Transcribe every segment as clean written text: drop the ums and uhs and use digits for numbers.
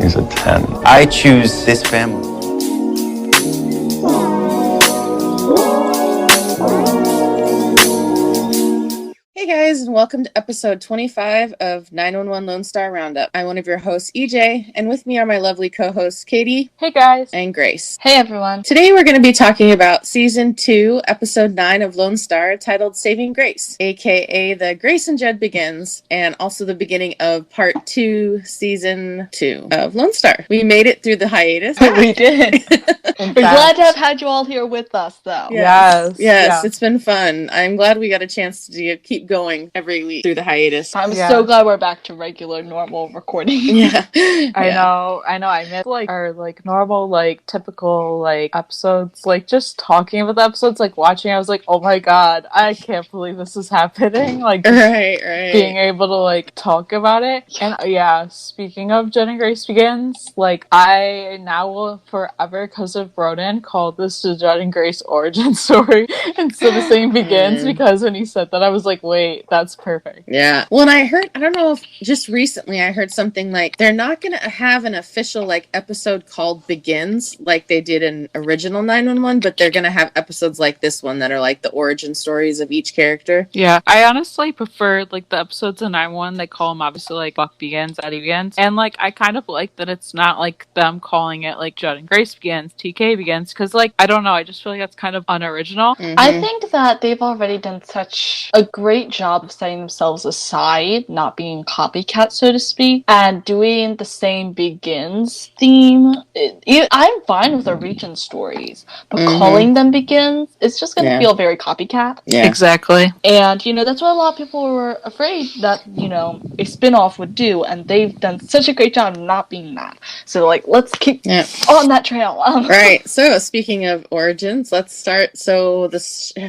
He's a 10. I choose this family. Hey guys, and welcome to episode 25 of 911 Lone Star Roundup. I'm one of your hosts, EJ, and with me are my lovely co-hosts, Katie. Hey guys. And Grace. Hey everyone. Today we're going to be talking about Season 2, Episode 9 of Lone Star, titled Saving Grace, aka The Grace and Judd Begins, and also the beginning of Part 2, Season 2 of Lone Star. We made it through the hiatus. We did. We're glad to have had you all here with us, though. Yes, it's been fun. I'm glad we got a chance to keep going every week through the hiatus. I'm so glad we're back to regular, normal recording. I know. I miss our normal, typical episodes. Like just talking about the episodes, watching. I was like, oh my god, I can't believe this is happening. Right. Being able to talk about it. And speaking of Judd and Grace Begins, I now will forever, because of Broden, call this the Judd and Grace origin story instead of saying Begins, because when he said that, I was like, wait, that's perfect. Yeah. Well, and I don't know if just recently I heard something they're not going to have an official episode called Begins like they did in original 911, but they're going to have episodes like this one that are the origin stories of each character. Yeah. I honestly prefer the episodes in 911, they call them obviously Buck Begins, Eddie Begins, and I kind of like that it's not them calling it Judd and Grace Begins, TK Begins, because I don't know, I just feel that's kind of unoriginal. Mm-hmm. I think that they've already done such a great job of setting themselves aside, not being copycat, so to speak, and doing the same Begins theme. I'm fine with origin stories, but calling them Begins, it's just going to feel very copycat. Yeah. Exactly. And, that's what a lot of people were afraid that, a spin-off would do, and they've done such a great job of not being that. So, let's keep on that trail. Right. So, speaking of origins, let's start. So, the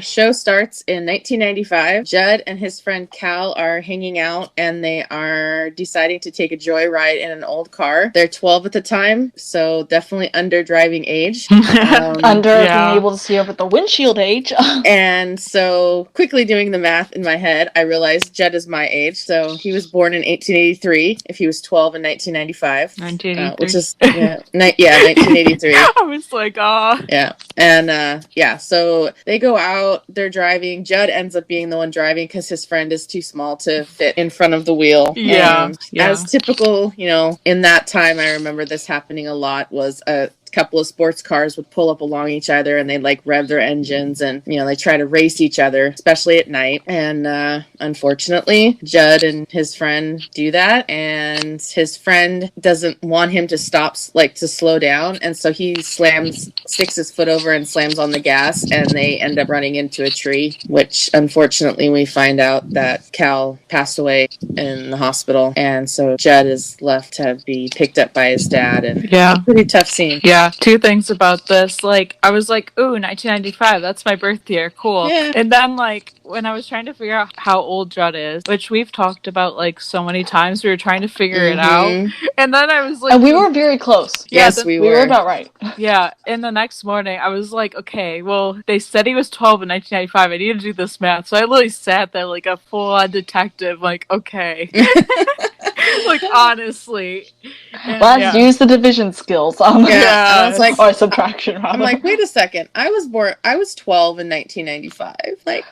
show starts in 1995. Judd and his friend Cal are hanging out, and they are deciding to take a joyride in an old car. They're 12 at the time, so definitely under driving age. Under being able to see over the windshield age. And so, quickly doing the math in my head, I realized Judd is my age. So, he was born in 1883, if he was 12 in 1995. 1983. Which is, 1983. I was like, oh. Yeah. And, so they go out, they're driving. Judd ends up being the one driving because his friend is too small to fit in front of the wheel. Yeah. As typical, in that time, I remember this happening a lot, was a couple of sports cars would pull up along each other and they'd rev their engines and they try to race each other, especially at night. And unfortunately, Judd and his friend do that, and his friend doesn't want him to stop, to slow down, and so he sticks his foot over and slams on the gas, and they end up running into a tree, which unfortunately we find out that Cal passed away in the hospital, and so Judd is left to be picked up by his dad, and a pretty tough scene. Yeah, two things about this. I was like, ooh, 1995, that's my birth year, cool. Yeah. And then, when I was trying to figure out how old Judd is, which we've talked about, so many times, we were trying to figure it out. And then I was like... And we were very close. Yes, we were. We were about right. Yeah, and the next morning, I was like, okay, well, they said he was 12 in 1995, I need to do this math. So I literally sat there like a full-on detective, okay. Honestly. And, let's use the division skills. I was like, or subtraction, rather. I'm like, wait a second. I was 12 in 1995.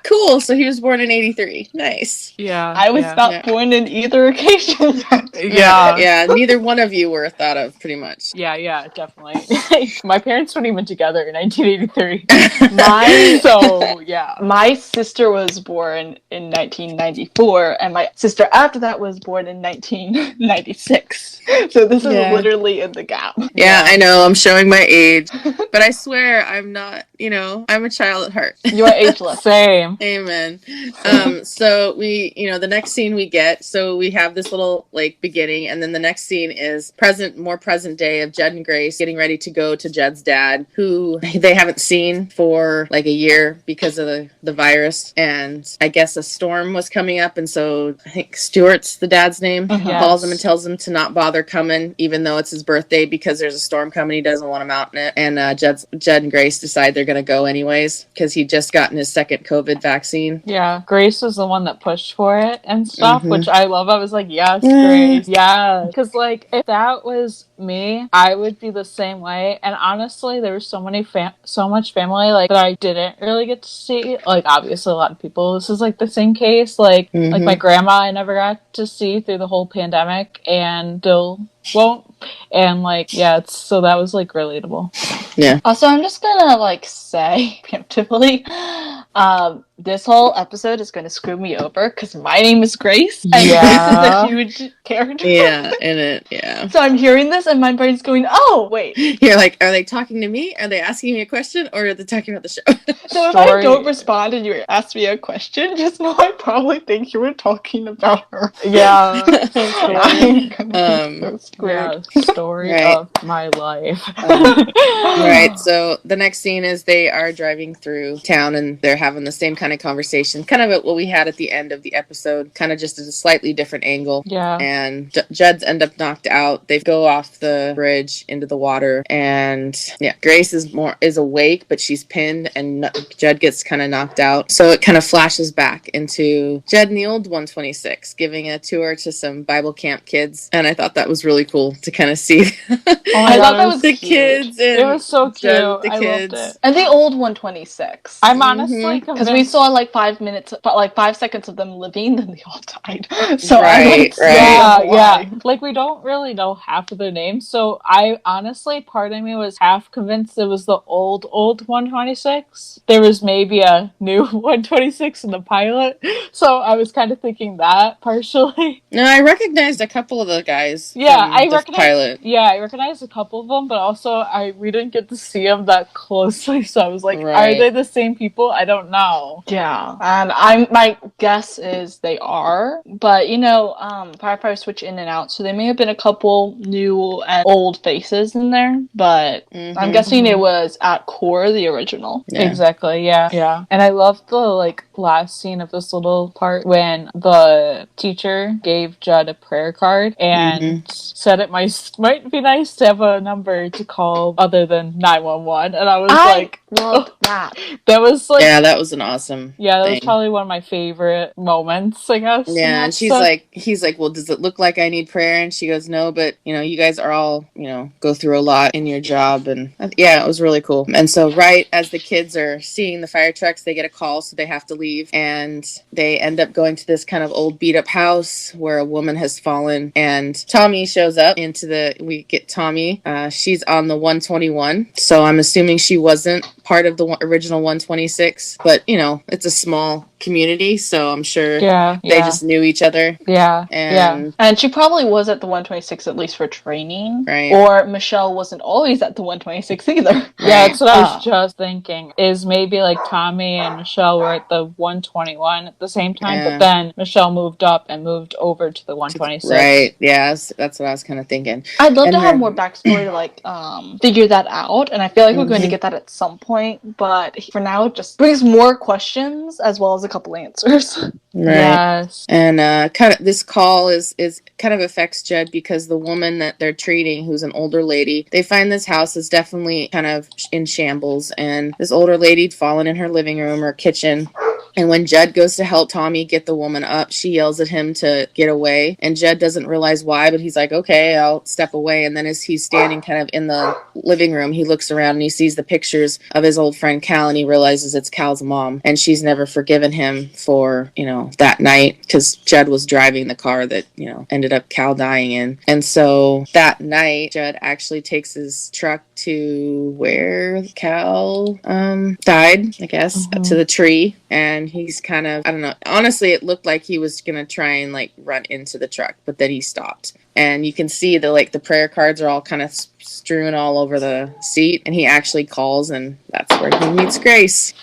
Cool. So he was born in 83. Nice. Yeah. I was not born in either occasion. Yeah. Neither one of you were thought of, pretty much. Yeah, definitely. My parents weren't even together in 1983. My sister was born in 1994, and my sister after that was born in 1996. So this is literally in the gap. Yeah, I know. I'm showing my age. But I swear I'm not, I'm a child at heart. You are ageless. Same. Amen. So we, the next scene we get, so we have this little beginning, and then the next scene is more present day of Judd and Grace getting ready to go to Judd's dad, who they haven't seen for a year because of the virus. And I guess a storm was coming up, and so I think Stuart's the dad's name, calls him and tells him to not bother they're coming, even though it's his birthday, because there's a storm coming. He doesn't want him out in it. And Judd and Grace decide they're going to go anyways because he just gotten his second COVID vaccine. Yeah, Grace was the one that pushed for it and stuff, Mm-hmm. which I love. I was like, yes, Grace, yeah. Because, like, if that was me, I would be the same way. And honestly, there was so much family, like, that I didn't really get to see. Like, obviously, a lot of people, this is, like, the same case. Like, like my grandma, I never got to see through the whole pandemic and still won't. And, like, yeah, so that was, like, relatable. Yeah. Also, I'm just gonna, like, say, preemptively, this whole episode is gonna screw me over because my name is Grace, and Grace is a huge character. Yeah, in it, yeah. So I'm hearing this, and my brain's going, oh, wait. You're like, are they talking to me? Are they asking me a question? Or are they talking about the show? So if I don't respond and you ask me a question, just know I probably think you were talking about her. Yeah. Story of my life. Right, so the next scene is they are driving through town and they're having the same kind of conversation, kind of what we had at the end of the episode, kind of just at a slightly different angle. Yeah. And Judd's end up knocked out. They go off the bridge into the water, and yeah, Grace is awake, but she's pinned, and Judd gets kind of knocked out. So it kind of flashes back into Judd and the old 126 giving a tour to some Bible camp kids, and I thought that was really cool to kind of see. I thought that was the cute. kids. And it was so cute. The I kids. loved it. And the old 126. I'm honestly because we saw like 5 seconds of them living, then they all died. So right. Yeah. Like, we don't really know half of their names, so I honestly, part of me was half convinced it was the old 126. There was maybe a new 126 in the pilot, so I was kind of thinking that partially. No, I recognized a couple of the guys. Yeah, I recognized a couple of them, but also we didn't get to see them that closely, so I was like, Are they the same people? I don't know. Yeah, and my guess is they are, but firefighters switch in and out, so they may have been a couple new and old faces in there, but I'm guessing it was at core the original. Yeah. Exactly, yeah. And I love the, like, last scene of this little part when the teacher gave Judd a prayer card and said it might be nice to have a number to call other than 911, and I was loved that. That was like, yeah, that was an awesome that thing. was probably one of my favorite moments, I guess. Yeah, and he's like, well, does it look like I need prayer? And she goes, no, but you guys are all, go through a lot in your job. And yeah, it was really cool. And so right as the kids are seeing the fire trucks, they get a call, so they have to leave, and they end up going to this kind of old beat up house where a woman has fallen, and Tommy shows up we get Tommy. She's on the 121, so I'm assuming she wasn't part of the original 126, but it's a small community, so I'm sure they just knew each other. And she probably was at the 126 at least for training, right? Or Michelle wasn't always at the 126 either. Yeah, that's what I was just thinking, is maybe like Tommy and Michelle were at the 121 at the same time, but then Michelle moved up and moved over to the 126. Right, yes, that's what I was kind of thinking. I'd love to have more backstory to figure that out, and I feel like we're going to get that at some point, but for now it just brings more questions as well as a couple answers. Right. Yes. And kind of this call is kind of affects Judd because the woman that they're treating, who's an older lady, they find this house is definitely kind of in shambles, and this older lady'd fallen in her living room or kitchen. And when Judd goes to help Tommy get the woman up, she yells at him to get away. And Judd doesn't realize why, but he's like, okay, I'll step away. And then as he's standing kind of in the living room, he looks around and he sees the pictures of his old friend Cal, and he realizes it's Cal's mom. And she's never forgiven him for, that night, because Judd was driving the car that, ended up Cal dying in. And so that night, Judd actually takes his truck to where Cal died, I guess, to the tree. And he's kind of, I don't know, honestly, it looked like he was going to try and run into the truck, but then he stopped. And you can see the prayer cards are all kind of strewn all over the seat, and he actually calls, and that's where he meets Grace.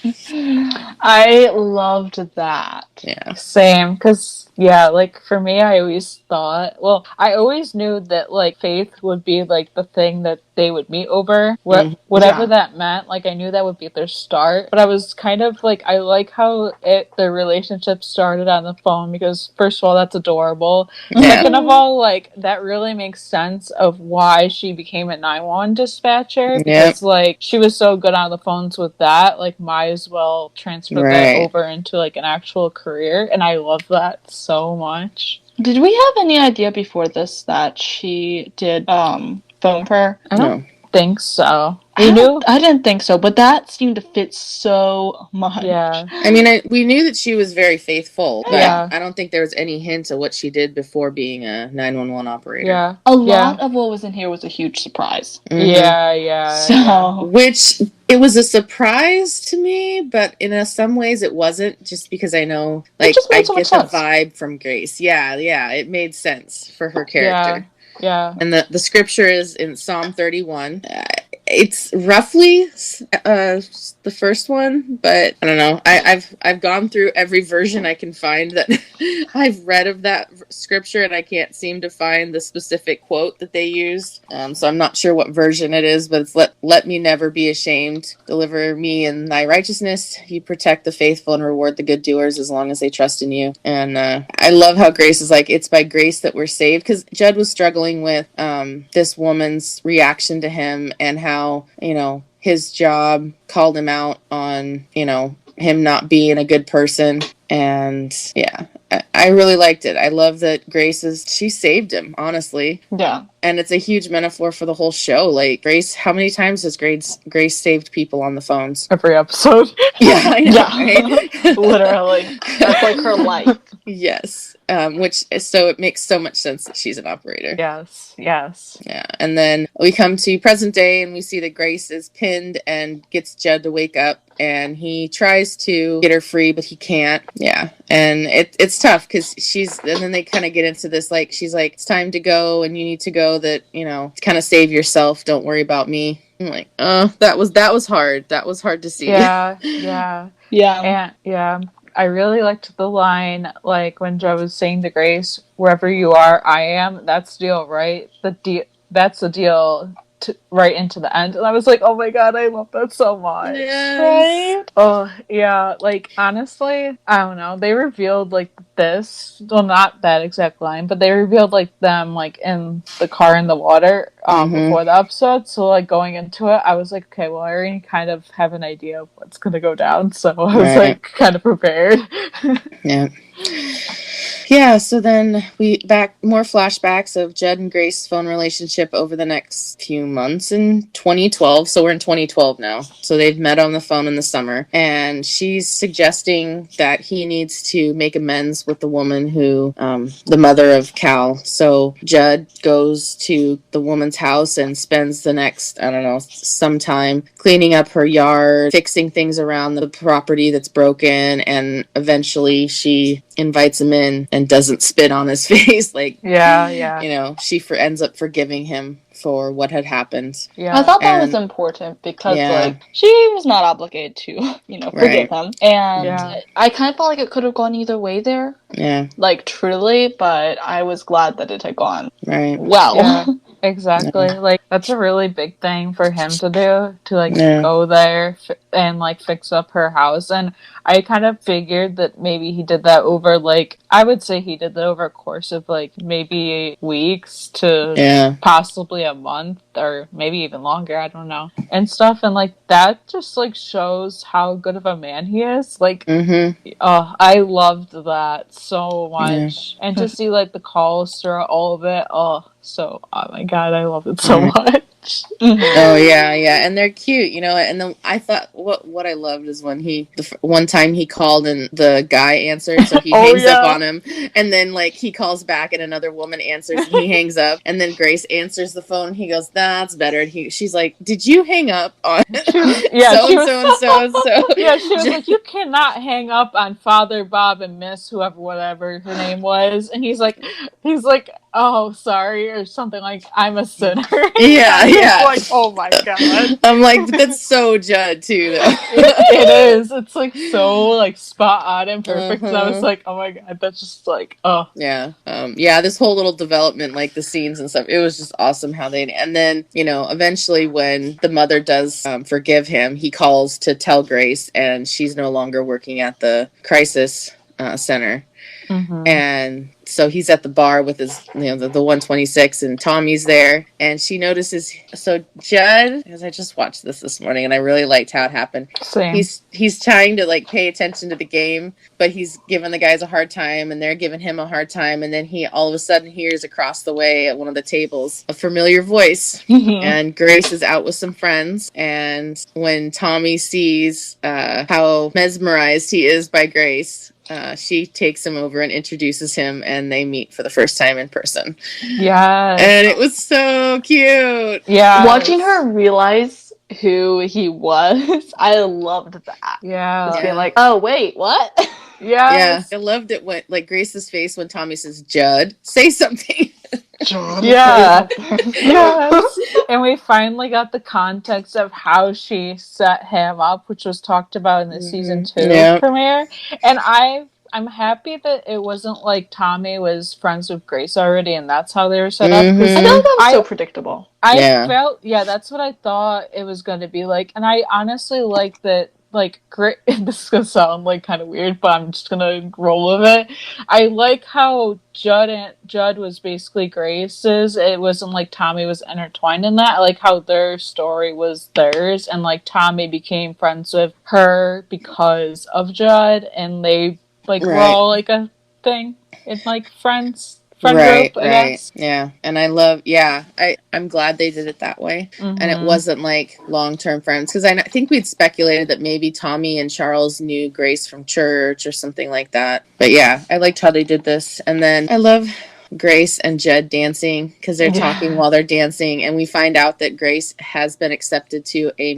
I loved that. Yeah. Same, because like for me, I always thought, well, I always knew that like Faith would be like the thing that they would meet over, whatever that meant. Like I knew that would be their start, but I was kind of like, I like how their relationship started on the phone, because first of all, that's adorable. Yeah. Second of all, like that really makes sense of why she became a 911 dispatcher, because like she was so good on the phones with that, like might as well transfer that over into like an actual career, and I love that so much. Did we have any idea before this that she did phone prayer? I don't think so. We knew. I didn't think so, but that seemed to fit so much. Yeah. I mean, we knew that she was very faithful, but I don't think there was any hint of what she did before being a 911 operator. Yeah. A lot of what was in here was a huge surprise. Mm-hmm. Yeah. So, which it was a surprise to me, but in some ways it wasn't, just because I know, like, I get the vibe from Grace. Yeah, it made sense for her character. Yeah. And the scripture is in Psalm 31. It's roughly the first one, but I don't know. I've gone through every version I can find that I've read of that scripture, and I can't seem to find the specific quote that they used. So I'm not sure what version it is, but it's let me never be ashamed. Deliver me in thy righteousness. You protect the faithful and reward the good doers as long as they trust in you. And I love how Grace is like, it's by grace that we're saved, because Judd was struggling with this woman's reaction to him, and how, his job called him out on, him not being a good person. And I really liked it. I love that she saved him, honestly. Yeah. And it's a huge metaphor for the whole show. Like, Grace, how many times has Grace saved people on the phones? Every episode. Yeah, I know, right? Literally. That's like her life. Yes. So it makes so much sense that she's an operator. Yes. Yeah. And then we come to present day, and we see that Grace is pinned and gets Judd to wake up, and he tries to get her free, but he can't. Yeah. And it's tough, because and then they kind of get into this, like, she's like, it's time to go, and you need to go, that, kind of save yourself. Don't worry about me. I'm like, that was hard. That was hard to see. Yeah. Yeah. And I really liked the line, like, when Joe was saying to Grace, wherever you are, I am. That's the deal, right? That's the deal right into the end. And I was like, oh my god, I love that so much. Yes. Right? Oh, yeah. Like, honestly, I don't know. They revealed, like, this. Well, not that exact line, but they revealed, like, them, like, in the car in the water before the episode. So, like, going into it, I was like, okay, well, I already kind of have an idea of what's going to go down. So I was, like, kind of prepared. Yeah. Yeah, so then more flashbacks of Judd and Grace's phone relationship over the next few months in 2012. So we're in 2012 now. So they've met on the phone in the summer, and she's suggesting that he needs to make amends with the woman who, the mother of Cal. So Judd goes to the woman's house and spends the next, I don't know, some time cleaning up her yard, fixing things around the property that's broken, and eventually she invites him in and doesn't spit on his face. Like, she ends up forgiving him for what had happened. Yeah. I thought that was important, because like, she was not obligated to, forgive him. And I kind of felt like it could have gone either way there. Yeah. Like, truly, but I was glad that it had gone well. Yeah. Exactly. Yeah. Like, that's a really big thing for him to do, to, like, go there and, like, fix up her house. And I kind of figured that maybe he did that over, like, I would say he did that over a course of, like, maybe weeks to possibly a month, or maybe even longer, I don't know, and stuff. And, like, that just, like, shows how good of a man he is. Like, I loved that so much. And to see, like, the calls throughout all of it, oh my god, I love it so much. Oh yeah, and they're cute, and then I thought what I loved is when one time he called and the guy answered, so he hangs up on him, and then, like, he calls back and another woman answers and he hangs up, and then Grace answers the phone, he goes, that's better, and she's like, did you hang up on so-and-so? Yeah, she was like, you cannot hang up on Father Bob and Miss whatever her name was, and he's like, oh, sorry, or something like, I'm a sinner. Yeah, yeah. Like, oh my god. I'm like, but that's so Judd too, though. It is. It's like so like spot on and perfect. And I was Uh-huh. like, oh my god, that's just like, oh. Yeah. Yeah, this whole little development, like the scenes and stuff, it was just awesome how they, and then, eventually when the mother does forgive him, he calls to tell Grace, and she's no longer working at the crisis center. Mm-hmm. And so he's at the bar with his, the 126, and Tommy's there, and she notices. So Judd, because I just watched this morning, and I really liked how it happened. Same. He's trying to like pay attention to the game, but he's giving the guys a hard time, and they're giving him a hard time, and then he all of a sudden hears across the way at one of the tables a familiar voice, and Grace is out with some friends, and when Tommy sees how mesmerized he is by Grace, she takes him over and introduces him, and they meet for the first time in person. Yeah. And it was so cute. Yeah. Watching her realize who he was, I loved that. Yeah. Just being like, oh, wait, what? Yes. Yeah. I loved it when, like, Grace's face when Tommy says, Judd, say something. Yeah. Yes. And we finally got the context of how she set him up, which was talked about in the season 2 premiere. And I'm happy that it wasn't like Tommy was friends with Grace already, and that's how they were set up. I feel like that was so predictable. I felt, that's what I thought it was going to be like. And I honestly like that. Like, great. This is gonna sound like kind of weird, but I'm just gonna roll with it. I like how Judd was basically Grace's. It wasn't like Tommy was intertwined in that. I like how their story was theirs, and like Tommy became friends with her because of Judd, and they like were all like a thing in like friend group, I guess. Yeah. And I'm glad they did it that way. Mm-hmm. And it wasn't like long-term friends, because I think we'd speculated that maybe Tommy and Charles knew Grace from church or something like that. But yeah, I liked how they did this. And then I love Grace and Judd dancing, because they're talking while they're dancing, and we find out that Grace has been accepted to a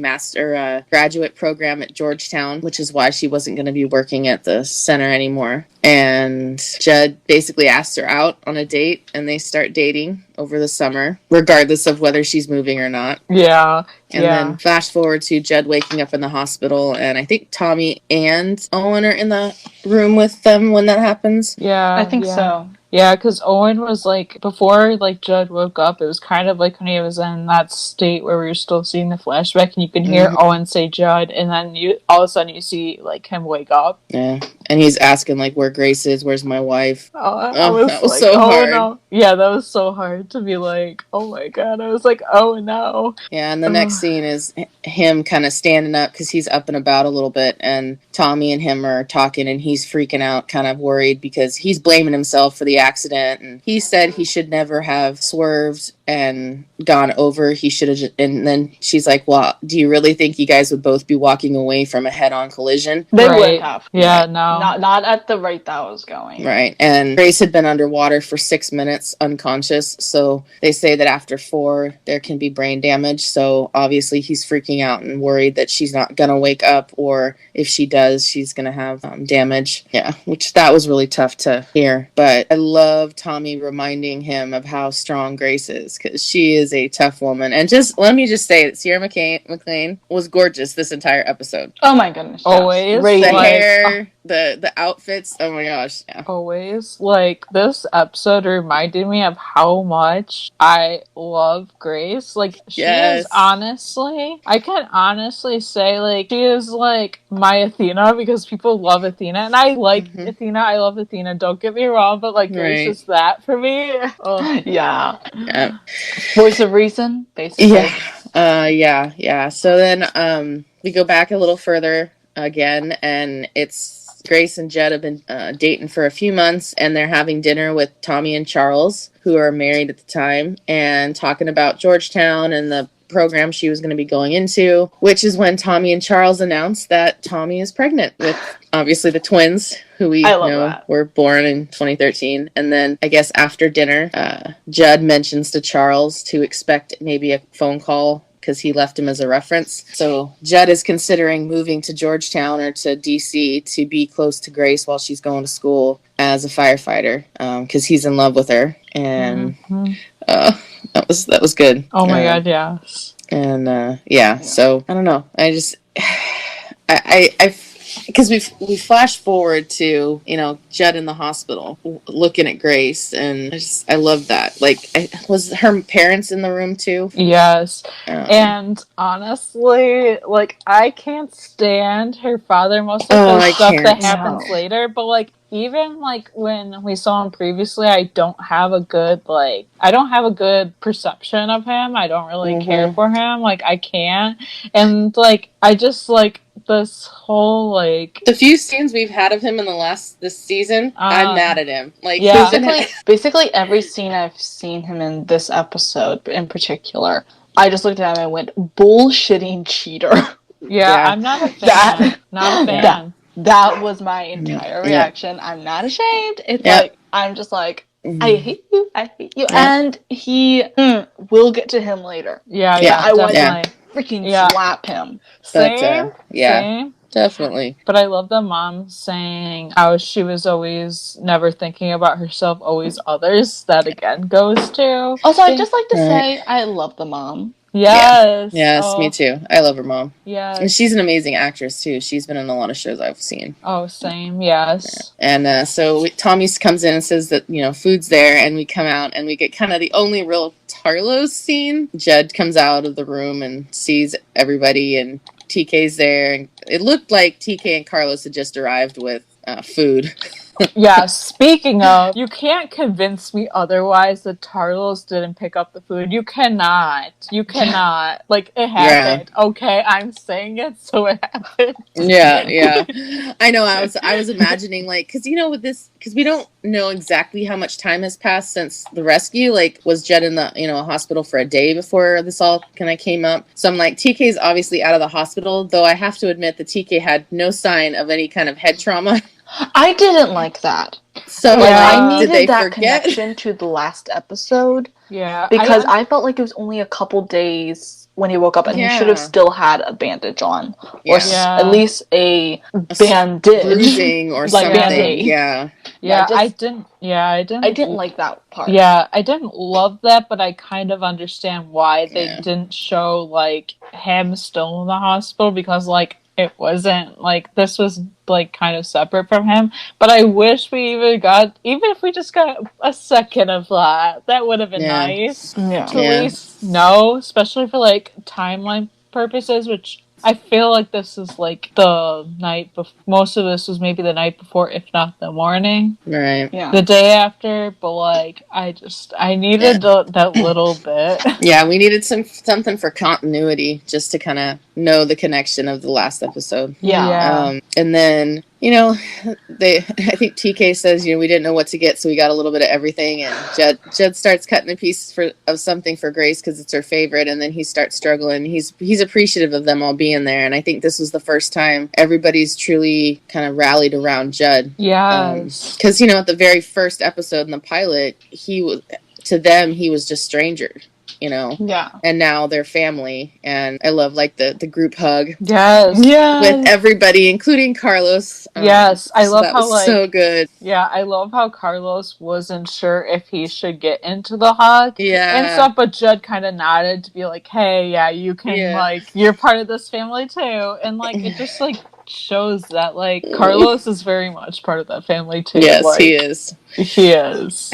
graduate program at Georgetown, which is why she wasn't going to be working at the center anymore. And Judd basically asks her out on a date, and they start dating over the summer, regardless of whether she's moving or not. Yeah. And then flash forward to Judd waking up in the hospital, and I think Tommy and Owen are in the room with them when that happens. Yeah. I think so. Yeah, because Owen was like, before like Judd woke up, it was kind of like when he was in that state where we were still seeing the flashback, and you can hear Owen say Judd, and then all of a sudden you see like him wake up. Yeah, and he's asking like where Grace is, where's my wife? That was like, so hard. No. Yeah, that was so hard to be like, oh my god. I was like, oh no. Yeah, and the next scene is him kind of standing up because he's up and about a little bit, and Tommy and him are talking, and he's freaking out, kind of worried, because he's blaming himself for the accident, and he said he should never have swerved and gone over. He should have. And then she's like, well, do you really think you guys would both be walking away from a head-on collision? They would have. Yeah, no. Not at the rate that was going. Right. And Grace had been underwater for 6 minutes unconscious, so they say that after 4 there can be brain damage. So obviously he's freaking out and worried that she's not gonna wake up, or if she does, she's gonna have damage. Yeah, which that was really tough to hear. But I love Tommy reminding him of how strong Grace is, because she is a tough woman. And just let me just say that Sierra McLean was gorgeous this entire episode. Oh my goodness. Always. The hair, the outfits. Oh my gosh. Yeah. Always. Like, this episode reminded me of how much I love Grace. Like, she is honestly, I can honestly say, like, she is like my Athena, because people love Athena, and I like Athena. I love Athena, don't get me wrong, but like Grace is that for me. Yeah. Voice of reason, basically. Yeah. So then we go back a little further again, and it's Grace and Judd have been dating for a few months, and they're having dinner with Tommy and Charles, who are married at the time, and talking about Georgetown and the program she was going to be going into, which is when Tommy and Charles announced that Tommy is pregnant with, obviously, the twins, who we know were born in 2013. And then I guess after dinner, Judd mentions to Charles to expect maybe a phone call because he left him as a reference. So Judd is considering moving to Georgetown or to DC to be close to Grace while she's going to school as a firefighter, because he's in love with her. And that was good. Oh my god, yes. And so I don't know. I just I because we flash forward to, you know, Judd in the hospital looking at Grace, and I love that. Like, was her parents in the room too? Yes. And honestly, like, I can't stand her father most of the stuff that happens later, but like, even like when we saw him previously, I don't have a good perception of him. I don't really care for him. Like, I can't. And like, I just like this whole like the few scenes we've had of him in this season, I'm mad at him. Like, basically every scene I've seen him in this episode in particular, I just looked at him and went, bullshitting cheater. Yeah, I'm not a fan. Not a fan. That was my entire reaction. I'm not ashamed. It's like, I'm just like, I hate you. I hate you. And he will get to him later. Yeah, I want to freaking slap him. Same. Definitely. But I love the mom saying how she was always never thinking about herself, always others. That again goes to. Also, I'd just like to say I love the mom. Yes. Yes, me too. I love her mom. Yes. And she's an amazing actress too. She's been in a lot of shows I've seen. Oh, same. Yes. Yeah. And so Tommy comes in and says that, you know, food's there, and we come out and we get kind of the only real Tarlos scene. Judd comes out of the room and sees everybody, and TK's there. And it looked like TK and Carlos had just arrived with food. Yeah, speaking of, you can't convince me otherwise that Tarlos didn't pick up the food. You cannot. Like, it happened. Yeah. Okay, I'm saying it, so it happened. Yeah. I know, I was imagining, like, because, you know, with this, because we don't know exactly how much time has passed since the rescue. Like, was Judd in the, you know, hospital for a day before this all kind of came up? So I'm like, TK's obviously out of the hospital, though I have to admit that TK had no sign of any kind of head trauma. I didn't like that. So I needed that connection to the last episode. Yeah. Because I felt like it was only a couple days when he woke up, and he should have still had a bandage on. Or at least a bandage. Bruising or like something. Band-Aid. Yeah. I didn't like that part. Yeah, I didn't love that, but I kind of understand why they didn't show, like, him still in the hospital, because, like, it wasn't, like, this was, like, kind of separate from him. But I wish we even if we just got a second of that would have been nice. Yeah. To at least know, especially for, like, timeline purposes, which I feel like this is, like, the night before. Most of this was maybe the night before, if not the morning. Right. Yeah. The day after, but, like, I needed that little bit. Yeah, we needed something for continuity, just to kind of know the connection of the last episode. Yeah. And then, you know, I think TK says, you know, we didn't know what to get, so we got a little bit of everything. And Judd starts cutting a piece of something for Grace because it's her favorite, and then he starts struggling. He's appreciative of them all being there, and I think this was the first time everybody's truly kind of rallied around Judd. Yes. Because, you know, at the very first episode in the pilot, he was just stranger. You know, and now they're family, and I love, like, the group hug, with everybody, including Carlos. Yes, I love how, like, so good. Yeah, I love how Carlos wasn't sure if he should get into the hug, and stuff, but Judd kind of nodded to be like, "Hey, yeah, you can, like, you're part of this family too," and, like, it just, like, shows that, like, Carlos is very much part of that family too. Yes, like, he is. He is.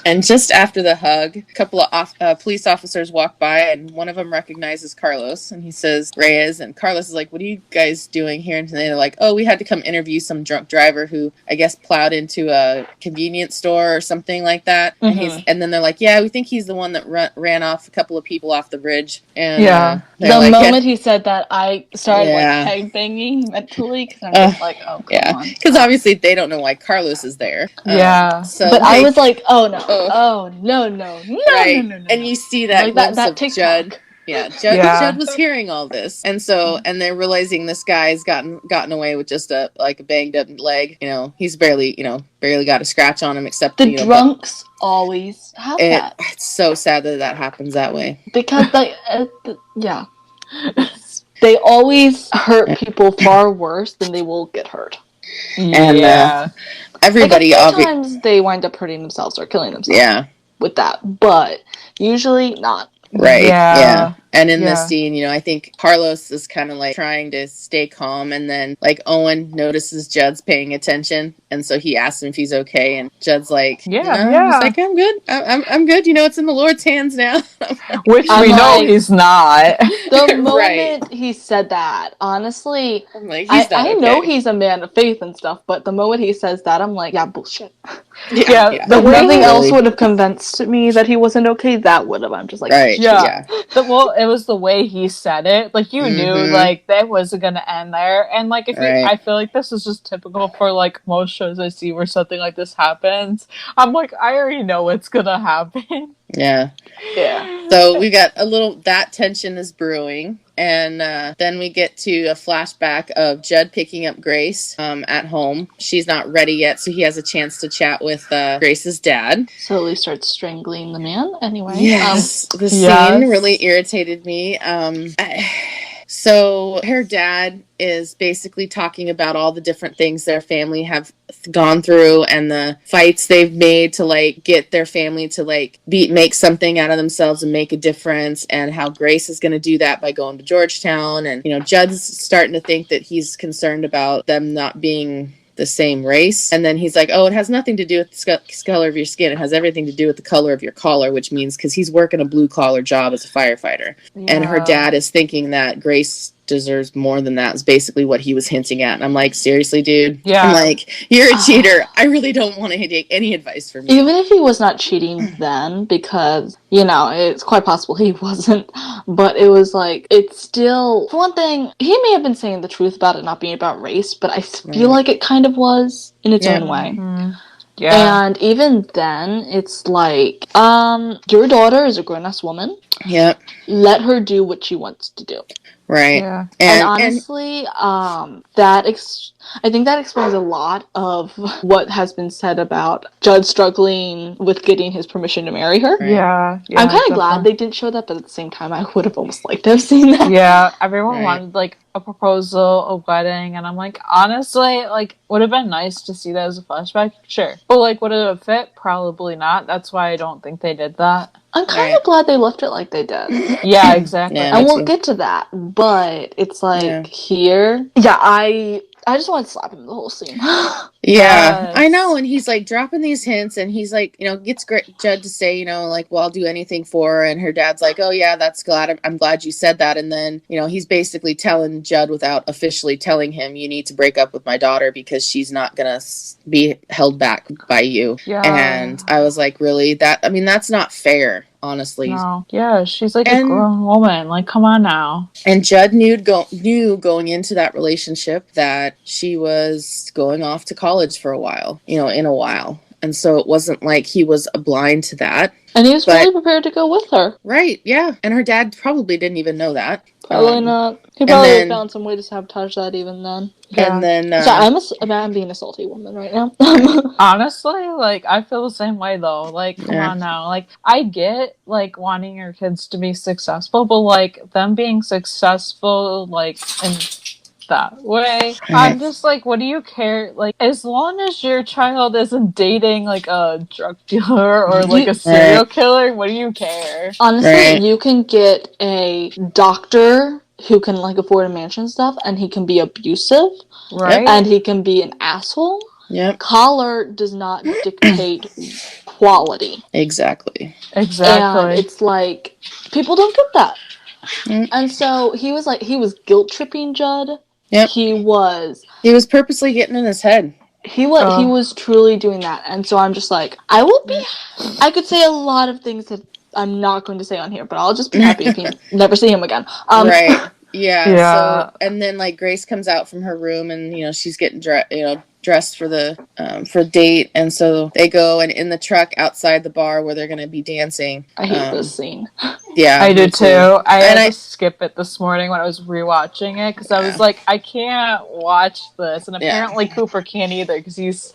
And just after the hug, a couple of police officers walk by, and one of them recognizes Carlos, and he says, Reyes, and Carlos is like, what are you guys doing here? And they're like, oh, we had to come interview some drunk driver who, I guess, plowed into a convenience store or something like that. Mm-hmm. And then they're like, yeah, we think he's the one that ran off a couple of people off the bridge. And the moment he said that, I started like banging mentally, because I'm just like, oh, come on. Because obviously they don't know why Carlos is there. So but I was like, oh no, no. Right. And you see that like that of TikTok. Judd. Yeah, Yeah. Judd was hearing all this, and so they're realizing this guy's gotten away with just a banged up leg. You know, he's barely got a scratch on him, except The drunks always have that. It's so sad that happens that way because yeah, they always hurt people far worse than they will get hurt. And everybody sometimes they wind up hurting themselves or killing themselves. With that, but usually not. Right. Yeah. And in this scene, you know, I think Carlos is kind of like trying to stay calm, and then like Owen notices Judd's paying attention, and so he asks him if he's okay, and Judd's like, He's like, I'm good. I'm good. You know, it's in the Lord's hands now. Which we know he's not. The moment he said that, honestly, I'm like, I know he's a man of faith and stuff, but the moment he says that, I'm like, yeah, bullshit. Yeah. The nothing else would have convinced me that he wasn't okay. That would have. I'm just like, it was the way he said it. Like, you knew, like, that wasn't gonna end there. And, like, I feel like this is just typical for, like, most shows I see where something like this happens. I'm like, I already know what's gonna happen. Yeah. So we got that tension is brewing. And then we get to a flashback of Judd picking up Grace at home. She's not ready yet, so he has a chance to chat with Grace's dad. Slowly starts strangling the man. Anyway. Yes. The scene really irritated me. So her dad is basically talking about all the different things their family have gone through and the fights they've made to like get their family to like make something out of themselves and make a difference, and how Grace is going to do that by going to Georgetown. And, you know, Judd's starting to think that he's concerned about them not being the same race, and then he's like, oh, it has nothing to do with the color of your skin, it has everything to do with the color of your collar, which means because he's working a blue collar job as a firefighter. And her dad is thinking that Grace deserves more than that, is basically what he was hinting at. And I'm like, seriously, dude? I'm like, you're a cheater. I really don't want to take any advice from you. Even if he was not cheating then, because, you know, it's quite possible he wasn't, but it was like, it's still, for one thing, he may have been saying the truth about it not being about race, but I feel like it kind of was in its own way. Yeah. And even then, it's like, your daughter is a grown-ass woman. Yep. Let her do what she wants to do. Right. Yeah. And honestly, I think that explains a lot of what has been said about Judd struggling with getting his permission to marry her. Yeah. I'm kind of glad they didn't show that, but at the same time, I would have almost liked to have seen that. Yeah, everyone wanted, like, a proposal, a wedding, and I'm like, honestly, like, would have been nice to see that as a flashback? Sure. But, like, would it have fit? Probably not. That's why I don't think they did that. I'm kind of glad they left it like they did. Yeah, exactly. Yeah, and we'll get to that, but it's like here. Yeah, I just want to slap him the whole scene. Yeah, I know. And he's like dropping these hints, and he's like, you know, gets Judd to say, you know, like, well, I'll do anything for her. And her dad's like, oh yeah, I'm glad you said that. And then, you know, he's basically telling Judd without officially telling him, you need to break up with my daughter because she's not gonna be held back by you. Yeah. And I was like, really? That's not fair. Honestly. No. Yeah, she's like a grown woman. Like, come on now. And Judd knew going into that relationship that she was going off to college for a while, in a while. And so it wasn't like he was blind to that. And he was fully prepared to go with her. Right, yeah. And her dad probably didn't even know that. Probably not. He probably found some way to sabotage that even then. Yeah. And then... I'm being a salty woman right now. Honestly, like, I feel the same way, though. Like, come on now. Like, I get, like, wanting your kids to be successful, but, like, them being successful, like, in that way, I'm just like, what do you care? Like, as long as your child isn't dating, like, a drug dealer or, like, a serial killer, what do you care? Honestly, you can get a doctor who can, like, afford a mansion and stuff, and he can be abusive. Right. And he can be an asshole. Yep. Color does not dictate quality. Exactly. And it's like, people don't get that. And so he was guilt tripping Judd. Yep. He was purposely getting in his head. He was truly doing that. And so I'm just like, I could say a lot of things that I'm not going to say on here, but I'll just be happy if you never see him again. Right. Yeah. So, and then, like, Grace comes out from her room, and she's getting dressed for the for date, and so they go, and in the truck outside the bar where they're going to be dancing. I hate this scene. Yeah, I me did too. I And had to skip it this morning when I was rewatching it because I was like, I can't watch this, and apparently Cooper can't either because he's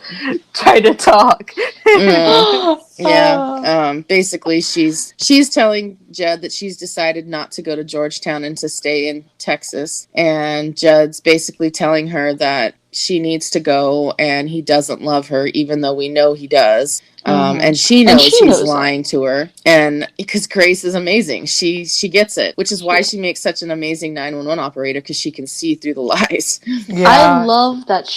trying to talk. Basically, she's telling Judd that she's decided not to go to Georgetown and to stay in Texas, and Judd's basically telling her that she needs to go and he doesn't love her, even though we know he does. And she knows he's lying to her, and because Grace is amazing, she gets it, which is why she makes such an amazing 911 operator, because she can see through the lies. Yeah. I love that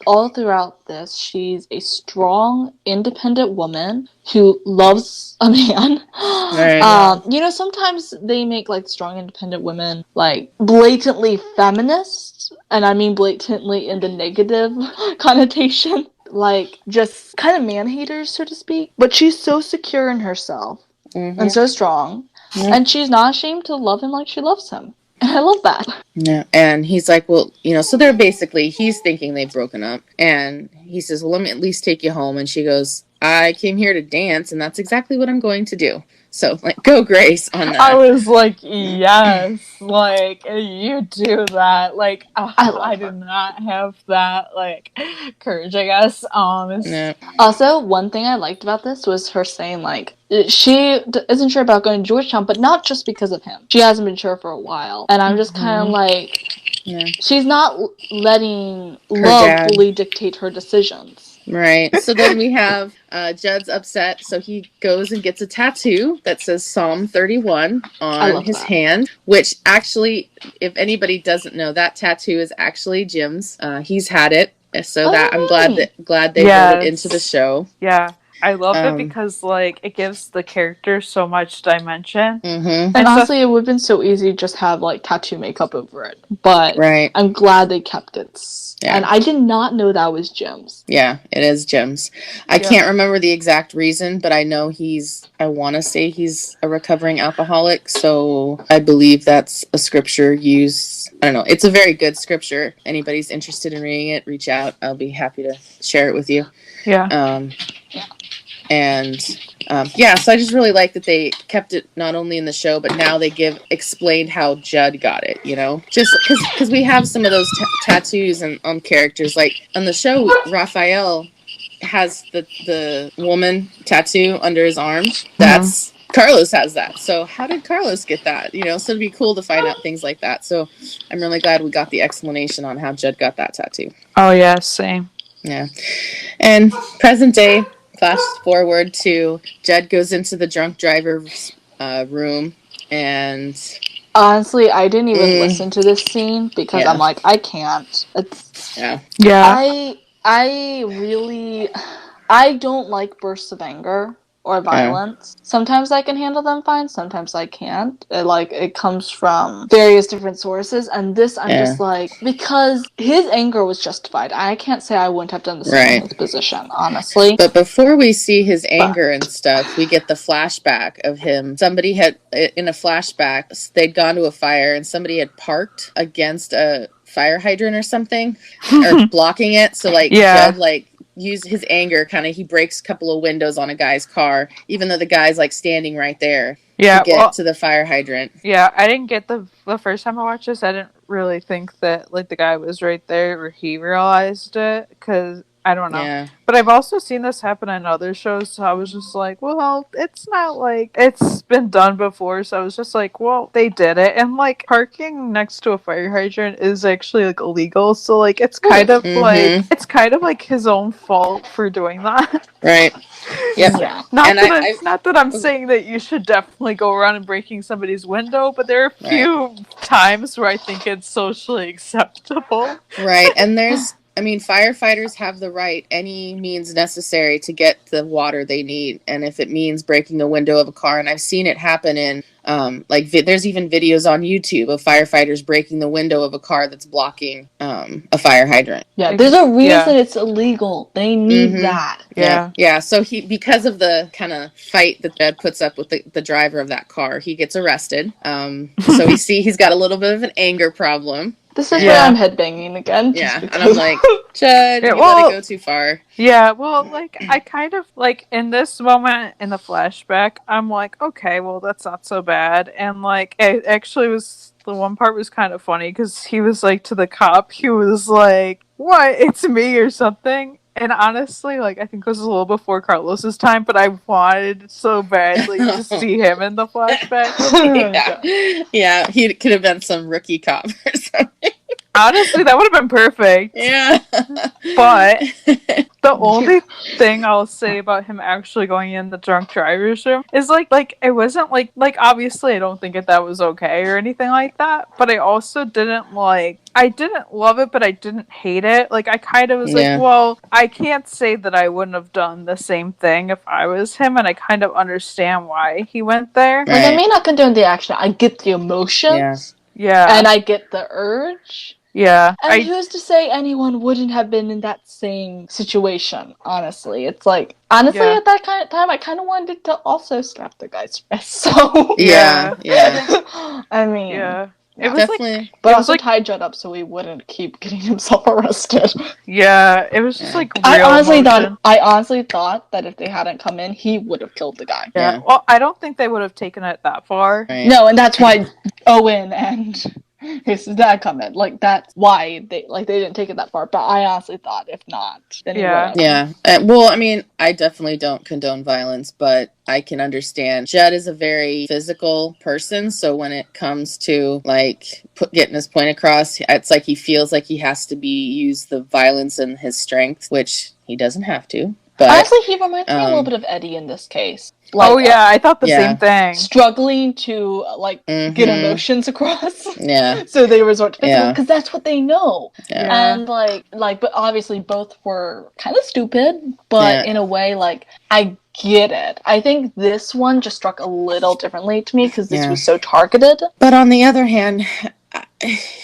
all throughout this, she's a strong, independent woman who loves a man. Right. You know, sometimes they make like strong, independent women like blatantly feminist, and I mean blatantly in the negative connotation. Like, just kind of man-haters, so to speak. But she's so secure in herself and so strong. And she's not ashamed to love him like she loves him. And I love that. Yeah. And he's like, well, you know, so they're basically, he's thinking they've broken up. And he says, well, let me at least take you home. And she goes, I came here to dance, and that's exactly what I'm going to do. So, like, go Grace on that. I was like, yes, like, you do that. Like, I did not have that, like, courage, I guess. Also, one thing I liked about this was her saying, like, she isn't sure about going to Georgetown, but not just because of him. She hasn't been sure for a while. And I'm just kind of like, she's not letting love fully dictate her decisions. Right. So then we have Judd's upset, so he goes and gets a tattoo that says Psalm 31 on his hand, which actually, if anybody doesn't know, that tattoo is actually Jim's. He's had it, so that I'm glad they wrote it into the show. Yeah. I love it because, like, it gives the character so much dimension. And honestly, it would have been so easy to just have, like, tattoo makeup over it. But I'm glad they kept it. Yeah. And I did not know that was Jim's. Yeah, it is Jim's. I can't remember the exact reason, but I know I want to say he's a recovering alcoholic, so I believe that's a scripture used. I don't know. It's a very good scripture. Anybody's interested in reading it, reach out. I'll be happy to share it with you. Yeah. So I just really like that they kept it not only in the show, but now they explained how Judd got it, you know? Just because we have some of those tattoos on characters. Like, on the show, Raphael has the woman tattoo under his arm. That's... Carlos has that. So how did Carlos get that? You know, so it'd be cool to find out things like that. So I'm really glad we got the explanation on how Judd got that tattoo. Oh, yeah, same. Yeah. And present day... Flash forward to Judd goes into the drunk driver's room, and honestly, I didn't even listen to this scene because I'm like, I can't. I don't like bursts of anger or violence. Sometimes I can handle them fine, sometimes I can't. It comes from various different sources, and this I'm just like, because his anger was justified. I can't say I wouldn't have done the same in his position, honestly. But before we see his anger and stuff, we get the flashback of him. Somebody had, in a flashback, they'd gone to a fire, and somebody had parked against a fire hydrant or something, or blocking it, so Judd, use his anger, he breaks a couple of windows on a guy's car, even though the guy's standing right there to get to the fire hydrant. Yeah, I didn't get the first time I watched this, I didn't really think that the guy was right there or he realized it, because I don't know. Yeah. But I've also seen this happen in other shows, so I was just like, well, it's not like it's been done before, so I was just like, well, they did it. And parking next to a fire hydrant is actually illegal, so it's kind of it's kind of his own fault for doing that. Right. Yep. Yeah. Not that I'm saying that you should definitely go around and breaking somebody's window, but there are a few times where I think it's socially acceptable. Right. And firefighters have the right, any means necessary, to get the water they need. And if it means breaking the window of a car, and I've seen it happen in, there's even videos on YouTube of firefighters breaking the window of a car that's blocking a fire hydrant. Yeah, there's a reason it's illegal. They need that. Yeah. Yeah. So because of the kind of fight that Judd puts up with the driver of that car, he gets arrested. So he's got a little bit of an anger problem. This is where I'm headbanging again. Yeah, and I'm like, Judd, you let it go too far. Yeah, well, like, I kind of, like, in this moment in the flashback, I'm like, okay, well, that's not so bad. And, like, it actually was, the one part was kind of funny, because he was like, to the cop, he was like, what, it's me or something? And honestly, like, I think this was a little before Carlos's time, but I wanted so badly to see him in the flashback. Yeah, he could have been some rookie cop or something. Honestly, that would have been perfect. Yeah. But the only thing I'll say about him actually going in the drunk driver's room is like it wasn't like obviously I don't think that was okay or anything like that, but I also didn't love it, but I didn't hate it. Like I kind of was like, well, I can't say that I wouldn't have done the same thing if I was him, and I kind of understand why he went there. Like I may not condone the action, I get the emotions. Yeah. And I get the urge. Yeah. And who's to say anyone wouldn't have been in that same situation, honestly? It's like, honestly, at that kind of time, I kind of wanted to also slap the guy's wrist, so... Yeah. I mean... Yeah. It was definitely... But also tie Judd up so he wouldn't keep getting himself arrested. Yeah, it was just like real I honestly thought that if they hadn't come in, he would have killed the guy. Yeah. Well, I don't think they would have taken it that far. Right. No, and that's why Owen and his dad come in. Like, that's why they didn't take it that far. But I honestly thought, if not, then he would have. Yeah. Well, I mean, I definitely don't condone violence, but I can understand. Judd is a very physical person, so when it comes to, like, getting his point across, it's like he feels like he has to use the violence and his strength, which he doesn't have to. But, honestly, he reminds me a little bit of Eddie in this case. Like, I thought the same thing. Struggling to, like, get emotions across. Yeah. So they resort to physical, because that's what they know. Yeah. And, but obviously both were kind of stupid, but in a way, like, I get it. I think this one just struck a little differently to me, because this was so targeted. But on the other hand...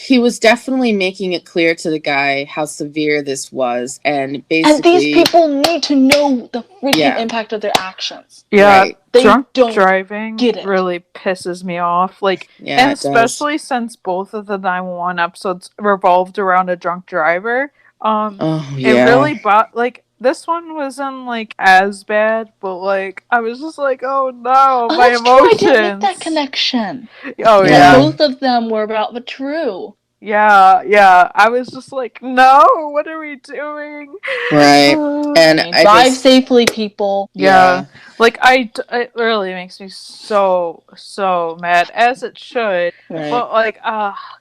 he was definitely making it clear to the guy how severe this was, and basically... And these people need to know the freaking impact of their actions. Yeah, right. They drunk driving really pisses me off. Like, and especially since both of the 911 episodes revolved around a drunk driver. It really like... This one wasn't, like, as bad, but, like, I was just like, oh, no, my emotions. True, I didn't make that connection. Oh, yeah. Both of them were about the true. Yeah. I was just like, no, what are we doing? Right. And drive safely, people. Yeah. Like, it really makes me so mad, as it should. Right. But, like,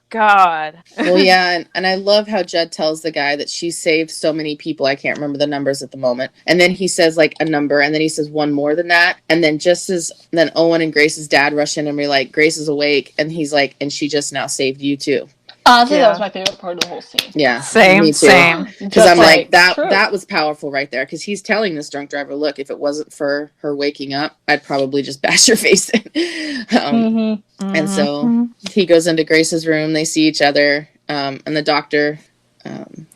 God. Well, yeah, and I love how Judd tells the guy that she saved so many people. I can't remember the numbers at the moment. And then he says, like, a number, and then he says one more than that. And then then Owen and Grace's dad rush in and we're like, Grace is awake. And he's like, and she just now saved you too. Honestly, that was my favorite part of the whole scene. Yeah. Same. Because I'm like, that was powerful right there. Because he's telling this drunk driver, look, if it wasn't for her waking up, I'd probably just bash her face in. And so he goes into Grace's room. They see each other. And the doctor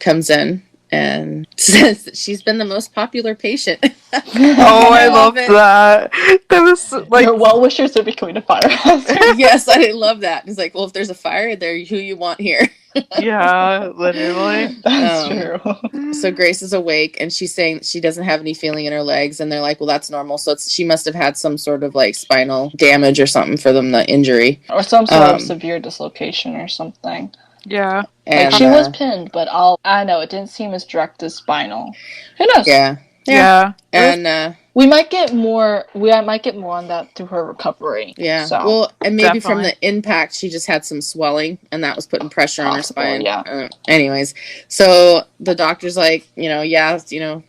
comes in and says that she's been the most popular patient. I love that. That was like... Your well-wishers are becoming a fire hazard. Yes, I love that. He's like, well, if there's a fire, they're who you want here. Yeah, literally. That's true. So Grace is awake, and she's saying that she doesn't have any feeling in her legs, and they're like, well, that's normal. So she must have had some sort of, like, spinal damage or something for the injury. Or some sort of severe dislocation or something. Yeah. And, like, she was pinned, but I know, it didn't seem as direct as spinal. Who knows? Yeah. And we might get more on that through her recovery. Yeah. So. Well, and maybe from the impact, she just had some swelling, and that was putting pressure on her spine. Yeah. Anyways, so the doctor's like,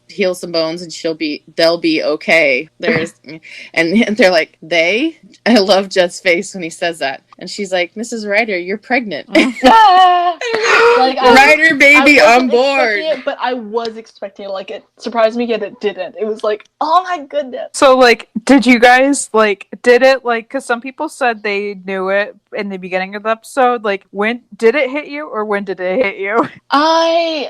heal some bones, and they'll be okay. And they're like, they? I love Judd's face when he says that. And she's like, Mrs. Ryder, you're pregnant. Ryder baby on board. It, but I was expecting it. Like, it surprised me, yet it didn't. It was like, oh my goodness. So, like, did you guys, like, did it, like, because some people said they knew it in the beginning of the episode. Like, when did it hit you, or when did it hit you? I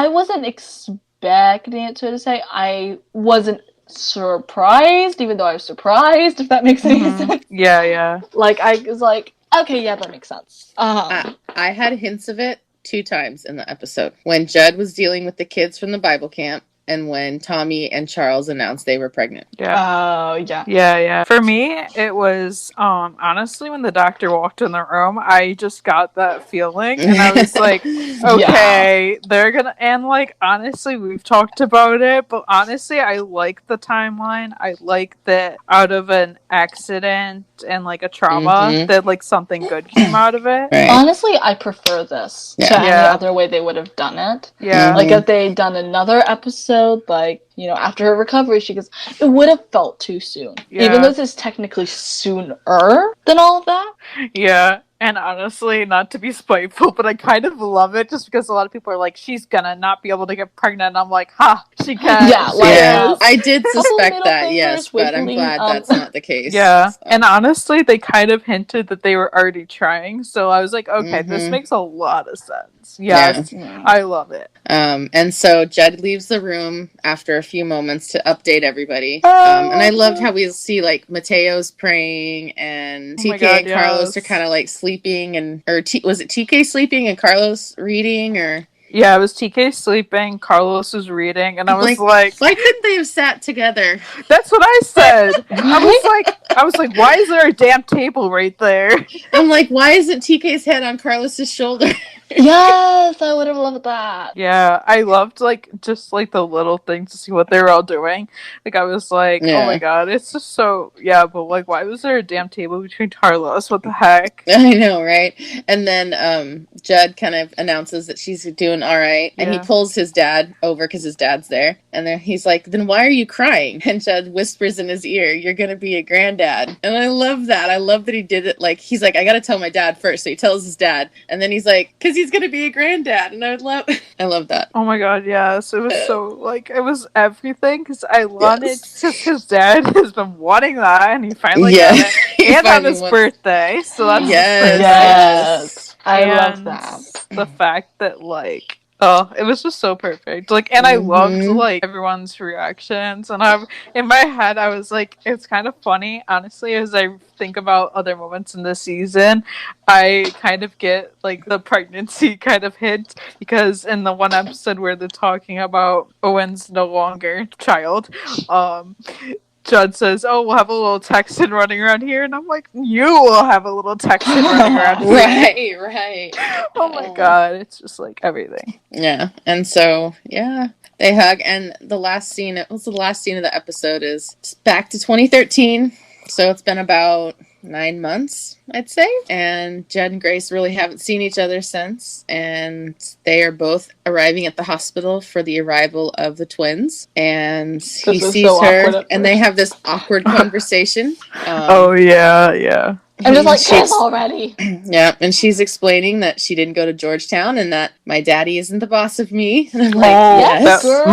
wasn't expecting it to say. I wasn't surprised, even though I was surprised, if that makes any sense. Yeah. Like, I was like, Okay, yeah, that makes sense. I had hints of it 2 times in the episode. When Judd was dealing with the kids from the Bible camp, and when Tommy and Charles announced they were pregnant. Yeah. Oh, yeah. Yeah. For me, it was honestly when the doctor walked in the room, I just got that feeling, and I was like, okay, they're gonna. And like honestly, we've talked about it, but honestly, I like the timeline. I like that out of an accident and like a trauma, that like something good came out of it. Right. Honestly, I prefer this to any other way they would have done it. Yeah. Like if they'd done another episode, like, you know, after her recovery, she goes, it would have felt too soon. Yeah. Even though this is technically sooner than all of that. Yeah. And honestly, not to be spiteful, but I kind of love it just because a lot of people are like, she's gonna not be able to get pregnant. And I'm like, ha, she can. Yeah, I did suspect that, yes, but I'm glad that's not the case. Yeah, so. And honestly, they kind of hinted that they were already trying, so I was like, okay, this makes a lot of sense. Yes, I love it. And so Judd leaves the room after a few moments to update everybody. And I loved how we see like Mateo's praying and TK and Carlos are kind of like sleeping, and was it TK sleeping and Carlos reading, or? Yeah, it was TK sleeping, Carlos was reading, and I was like, why couldn't they have sat together? That's what I said. I was like, why is there a damn table right there? I'm like, why isn't TK's head on Carlos's shoulder? Yes, I would have loved that. Yeah, I loved like just like the little things to see what they were all doing. Like I was like, oh my god, it's just so but like why was there a damn table between Carlos? What the heck? I know, right? And then Judd kind of announces that she's doing all right, and he pulls his dad over because his dad's there, and then he's like, then why are you crying? And Judd whispers in his ear, you're gonna be a granddad. And I love that. I love that he did it. Like he's like, I gotta tell my dad first, so he tells his dad, and then he's like, because he's gonna be a granddad. And I love that. Oh my god, yes, it was so like it was everything, because I wanted because his dad has been wanting that, and he finally got it, and on his birthday, so that's yes. I love that. The fact that like it was just so perfect. Like, and I loved like everyone's reactions. And in my head, I was like, it's kind of funny, honestly, as I think about other moments in this season. I kind of get like the pregnancy kind of hint, because in the one episode where they're talking about Owen's no longer child, Judd says, oh, we'll have a little Texan running around here. And I'm like, you will have a little Texan running around here. Right. Oh my god. It's just like everything. Yeah. And so, they hug. And the last scene, it was the last scene of the episode, is back to 2013. So it's been about 9 months, I'd say. And Judd and Grace really haven't seen each other since. And they are both arriving at the hospital for the arrival of the twins. And he sees her, and they have this awkward conversation. Yeah. I'm just like, kiss already. Yeah, and she's explaining that she didn't go to Georgetown and that my daddy isn't the boss of me. And I'm like, yes, girl.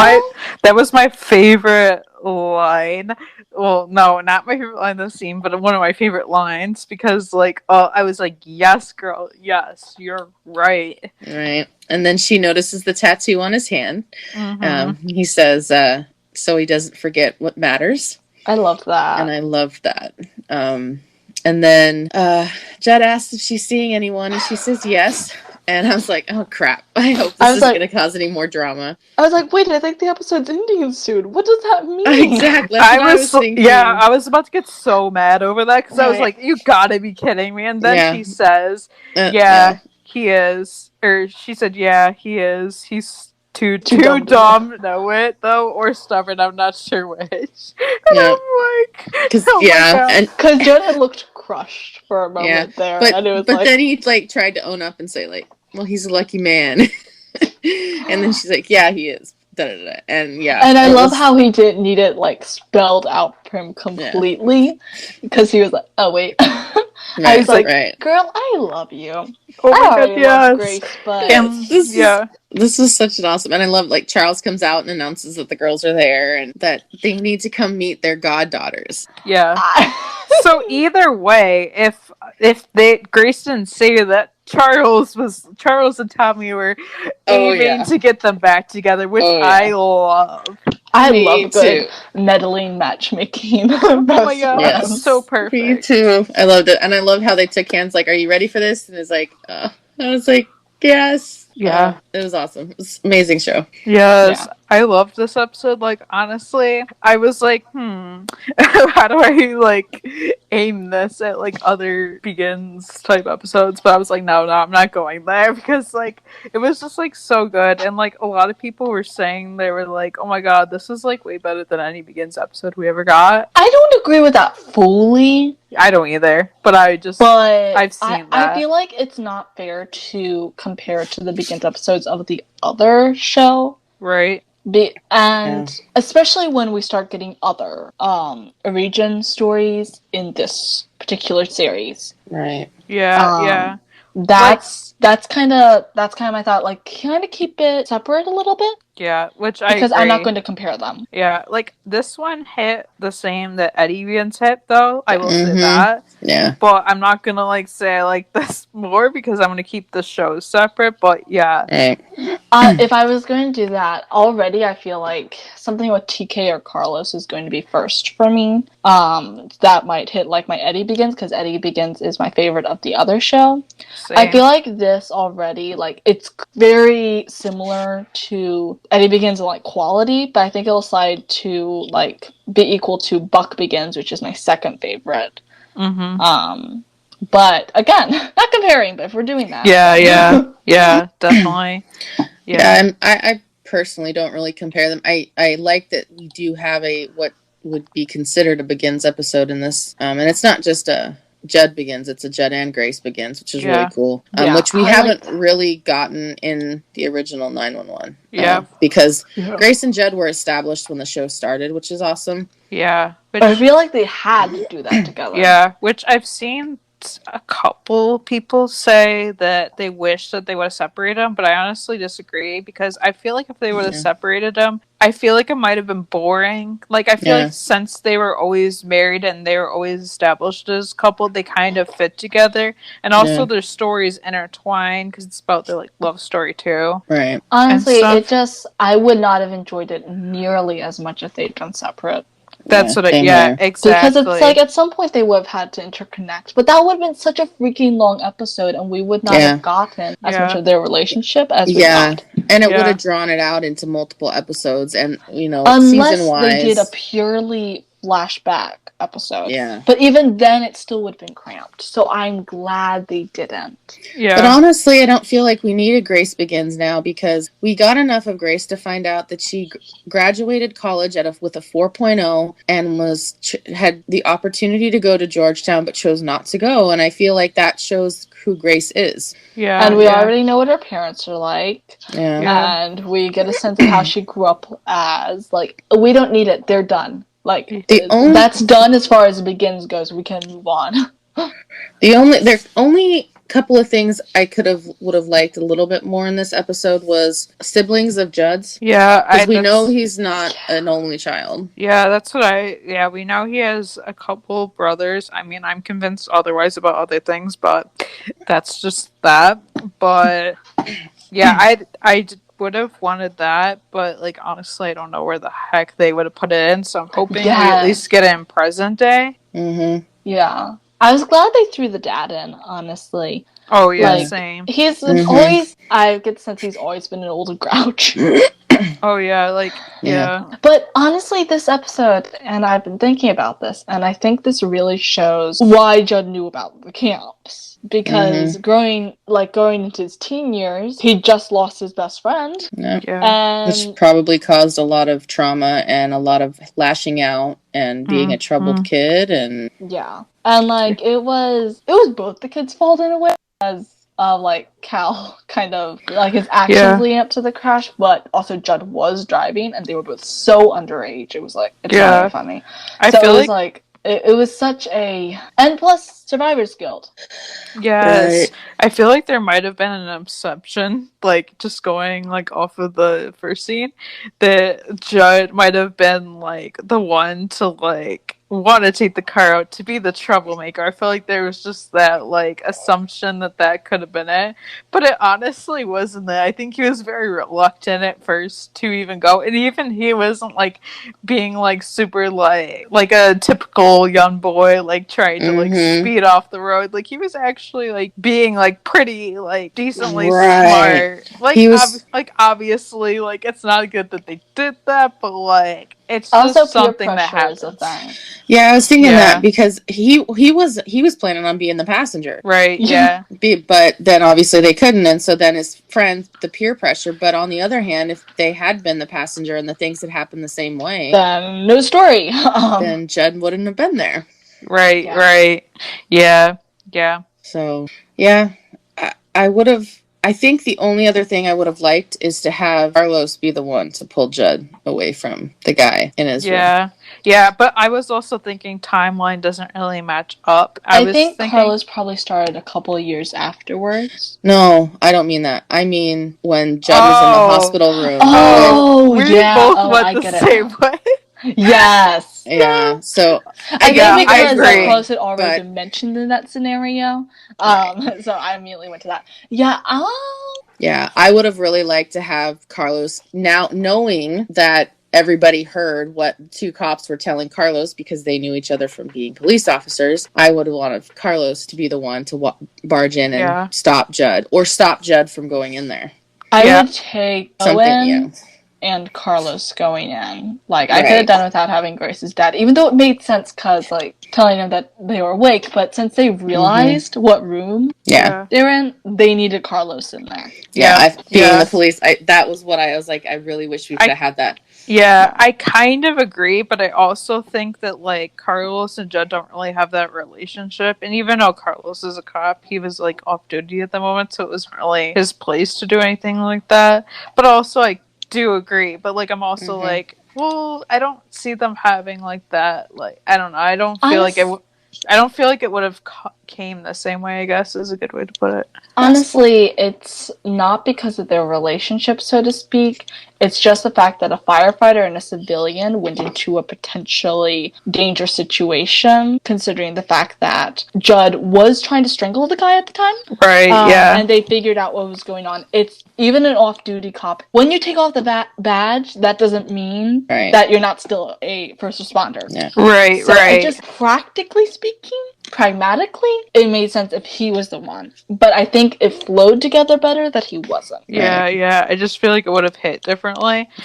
That was my favorite line. Well, no, not my favorite line in the scene, but one of my favorite lines, because like I was like, yes, girl, yes, you're right. Right. And then she notices the tattoo on his hand. He says, so he doesn't forget what matters. I love that. And I love that. And then Judd asks if she's seeing anyone, and she says yes. And I was like, oh, crap. I hope this isn't going to cause any more drama. I was like, wait, I think the episode's ending soon. What does that mean? Exactly. That's what I was thinking. Yeah, I was about to get so mad over that, because I was like, you gotta be kidding me. And then she says, he is. Or she said, yeah, he is. He's too dumb to know it, though, or stubborn. I'm not sure which. And I'm like, because Judd had looked crushed for a moment there, but, and it was but then he like tried to own up and say like, well, he's a lucky man. And then she's like, yeah, he is. Da-da-da. And and I love how he didn't need it like spelled out for him completely, because he was like, oh wait. I was like, girl, I love you. Oh my god, yes. Grace, but this is such an awesome, and I love like Charles comes out and announces that the girls are there and that they need to come meet their goddaughters. Yeah. So either way, if Grace didn't say that Charles and Tommy were aiming to get them back together, which I love. I Me love good too. meddling matchmaking. Oh my god, Yes. it's so Me perfect. too. I loved it. And I love how they took hands like, are you ready for this? And it's like, I was like, yes. Yeah. It was awesome. It was an amazing show. Yes, Yeah. I loved this episode. Like, honestly, I was like, how do I, like, aim this at, like, other Begins type episodes? But I was like, no, I'm not going there because, like, it was just, like, so good. And, like, a lot of people were saying, they were like, oh my god, this is, like, way better than any Begins episode we ever got. I don't agree with that fully, I don't either, but but I've seen I that. feel like it's not fair to compare it to the Begins episodes of the other show. Right? And especially when we start getting other origin stories in this particular series. Right. Yeah, yeah. That's kind of my thought. Like, kind of keep it separate a little bit. Yeah, which I because agree. I'm not going to compare them. Yeah, like this one hit the same that Eddie Vian's hit, though. I will say that. Yeah. But I'm not gonna like say I like this more because I'm gonna keep the shows separate. But yeah, Right. If I was going to do that already, I feel like something with TK or Carlos is going to be first for me. That might hit like my Eddie Begins because Eddie Begins is my favorite of the other show. same. I feel like this already, like, it's very similar to Eddie Begins in, like, quality, but I think it'll slide to, like, be equal to Buck Begins, which is my second favorite. Mm-hmm. But, again, not comparing, but if we're doing that. Yeah, definitely. Yeah, and I personally don't really compare them. I like that we do have a what would be considered a Begins episode in this, and it's not just a Judd Begins; it's a Judd and Grace Begins, which is really cool. Which we haven't really gotten in the original 911. Yeah, because Grace and Judd were established when the show started, which is awesome. Yeah, but I feel like they had to do that together. Yeah, which I've seen a couple people say that they wish that they would have separated them, but I honestly disagree because I feel like if they would have separated them, I feel like it might have been boring. Like, I feel like since they were always married and they were always established as a couple, they kind of fit together. And also their stories intertwine because it's about their, like, love story too. Right. Honestly, I would not have enjoyed it nearly as much if they'd been separate. That's exactly. Because it's like at some point they would have had to interconnect, but that would have been such a freaking long episode, and we would not have gotten as much of their relationship as we got. And it would have drawn it out into multiple episodes, and unless season-wise, they did a purely flashback episode. Yeah. But even then, it still would have been cramped. So I'm glad they didn't. Yeah. But honestly, I don't feel like we needed Grace Begins now because we got enough of Grace to find out that she graduated college with a 4.0 and had the opportunity to go to Georgetown but chose not to go. And I feel like that shows who Grace is. Yeah. And we already know what her parents are like. Yeah. And we get a sense of how she grew up as, like, we don't need it. They're done. Like, that's done as far as the Begins goes. We can move on. There's only couple of things I would have liked a little bit more in this episode was siblings of Judd's. Yeah, because we know he's not an only child. Yeah, that's what we know he has a couple brothers. I mean, I'm convinced otherwise about other things, but that's just that. But yeah, I would have wanted that, but, like, honestly, I don't know where the heck they would have put it in, so I'm hoping we at least get it in present day. Mm-hmm. Yeah. I was glad they threw the dad in, honestly. Oh, yeah, like, same. He's always, I get the sense he's always been an older grouch. Oh, yeah, like, yeah. But honestly, this episode, and I've been thinking about this, and I think this really shows why Judd knew about the camps. Because going into his teen years, he just lost his best friend. Yeah. Which probably caused a lot of trauma and a lot of lashing out and being a troubled kid. And yeah. And, like, it was both the kids' fault in a way, as like, Cal kind of, like, his actions leading up to the crash, but also Judd was driving, and they were both so underage. It was, like, it's not funny. I feel like it was such a... And plus, survivor's guilt. Yes. Right. I feel like there might have been an assumption, like, just going, like, off of the first scene, that Judd might have been, like, the one to, like, want to take the car out to be the troublemaker. I feel like there was just that like assumption that could have been it, but it honestly wasn't that. I think he was very reluctant at first to even go, and even he wasn't like being like super like a typical young boy like trying to like speed off the road. Like he was actually like being like pretty like decently smart. Like he was obviously like it's not good that they did that, but like it's Also, just something that happens. Yeah, I was thinking that because he was planning on being the passenger. Right, yeah. But then obviously they couldn't, and so then his friend, the peer pressure. But on the other hand, if they had been the passenger and the things had happened the same way, then no story. Then Judd wouldn't have been there. Right, right. Yeah, yeah. So, yeah, I would have... I think the only other thing I would have liked is to have Carlos be the one to pull Judd away from the guy in his room. Yeah, but I was also thinking timeline doesn't really match up. I think Carlos probably started a couple of years afterwards. No, I don't mean that. I mean when Judd was in the hospital room. We both went the same way. Yes. Yeah. So I think because Carlos had already been mentioned in that scenario. So I immediately went to that. Yeah. Yeah, I would have really liked to have Carlos, now knowing that everybody heard what two cops were telling Carlos because they knew each other from being police officers. I would have wanted Carlos to be the one to barge in and stop Judd, or stop Judd from going in there. I would take Owen and Carlos going in. Like, I could have done without having Grace's dad, even though it made sense because, like, telling them that they were awake, but since they realized what room they're in, they needed Carlos in there. Being the police, that was what I was like, I really wish we could have had that. Yeah, I kind of agree, but I also think that, like, Carlos and Judd don't really have that relationship, and even though Carlos is a cop, he was, like, off duty at the moment, so it wasn't really his place to do anything like that. But also, I do agree, but like I'm also like, well, I don't see them having like that. Like I don't know. I don't feel like it would have came the same way. I guess is a good way to put it. Honestly, it's not because of their relationship, so to speak. It's just the fact that a firefighter and a civilian went into a potentially dangerous situation, considering the fact that Judd was trying to strangle the guy at the time. Right, and they figured out what was going on. It's even an off-duty cop. When you take off the badge, that doesn't mean that you're not still a first responder. Yeah. Right, so it just practically speaking, pragmatically, it made sense if he was the one. But I think it flowed together better that he wasn't. Yeah. I just feel like it would have hit differently.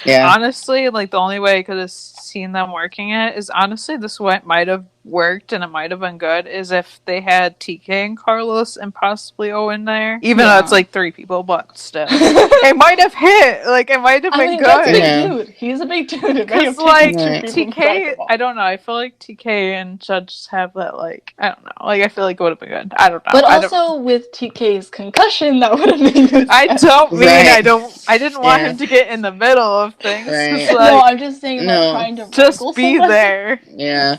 Yeah. Honestly, like the only way I could have seen them working it is honestly this might have worked and it might have been good is if they had TK and Carlos and possibly Owen there. Even though it's like 3 people, but still. It might have hit. Like it might have been good. That's a big dude. He's a big dude. Because like TK, I don't know. I feel like TK and Judd just have that like I don't know. Like I feel like it would have been good. I don't know. But also with TK's concussion, that would have been good. I don't mean I didn't want him to get in the middle of things. Right. Like, no, I'm just saying about trying to just be there. Yeah.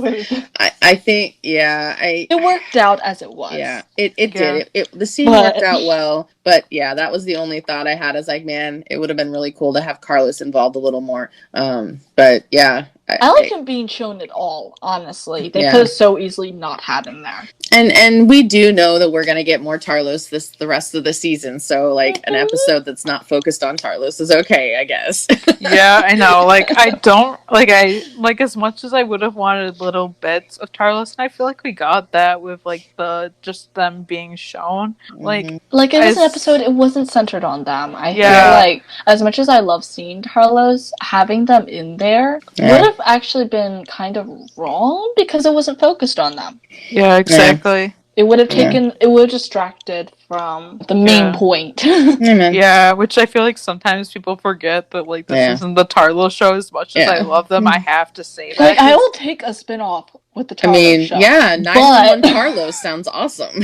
I think it worked out as it was. Yeah, it did. The scene worked out well, but yeah, that was the only thought I had. I was like, man, it would have been really cool to have Carlos involved a little more. But yeah, I like him being shown at all. Honestly, they could have so easily not had him there. And we do know that we're gonna get more Tarlos the rest of the season. So like an episode that's not focused on Tarlos is okay, I guess. Yeah, I know. Like I don't like as much as I would have wanted little bits of Tarlos, and I feel like we got that with like just them being shown. Like it was an episode. It wasn't centered on them. I feel like as much as I love seeing Tarlos, having them in there would have actually been kind of wrong because it wasn't focused on them. Yeah, exactly. It would have it would have distracted from the main point. Yeah, which I feel like sometimes people forget that like this isn't the Tarlo show. As much as I love them, I have to say that. Like I will take a spin-off with the Tarlo show. Yeah, 911 Tarlo sounds awesome.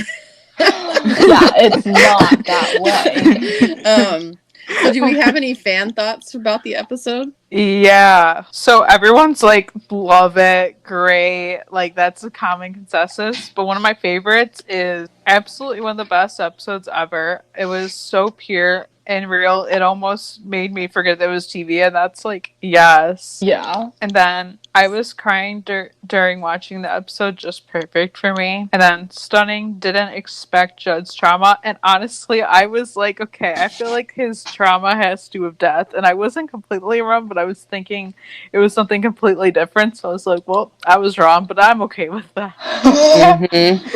Yeah, it's not that way. So do we have any fan thoughts about the episode? Yeah. So everyone's like, love it, great. Like that's a common consensus. But one of my favorites is absolutely one of the best episodes ever. It was so pure and real. It almost made me forget that it was TV, and that's like, yes. Yeah. And then I was crying during watching the episode, just perfect for me. And then Stunning didn't expect Judd's trauma. And honestly, I was like, okay, I feel like his trauma has to do with death. And I wasn't completely wrong, but I was thinking it was something completely different. So I was like, well, I was wrong, but I'm okay with that.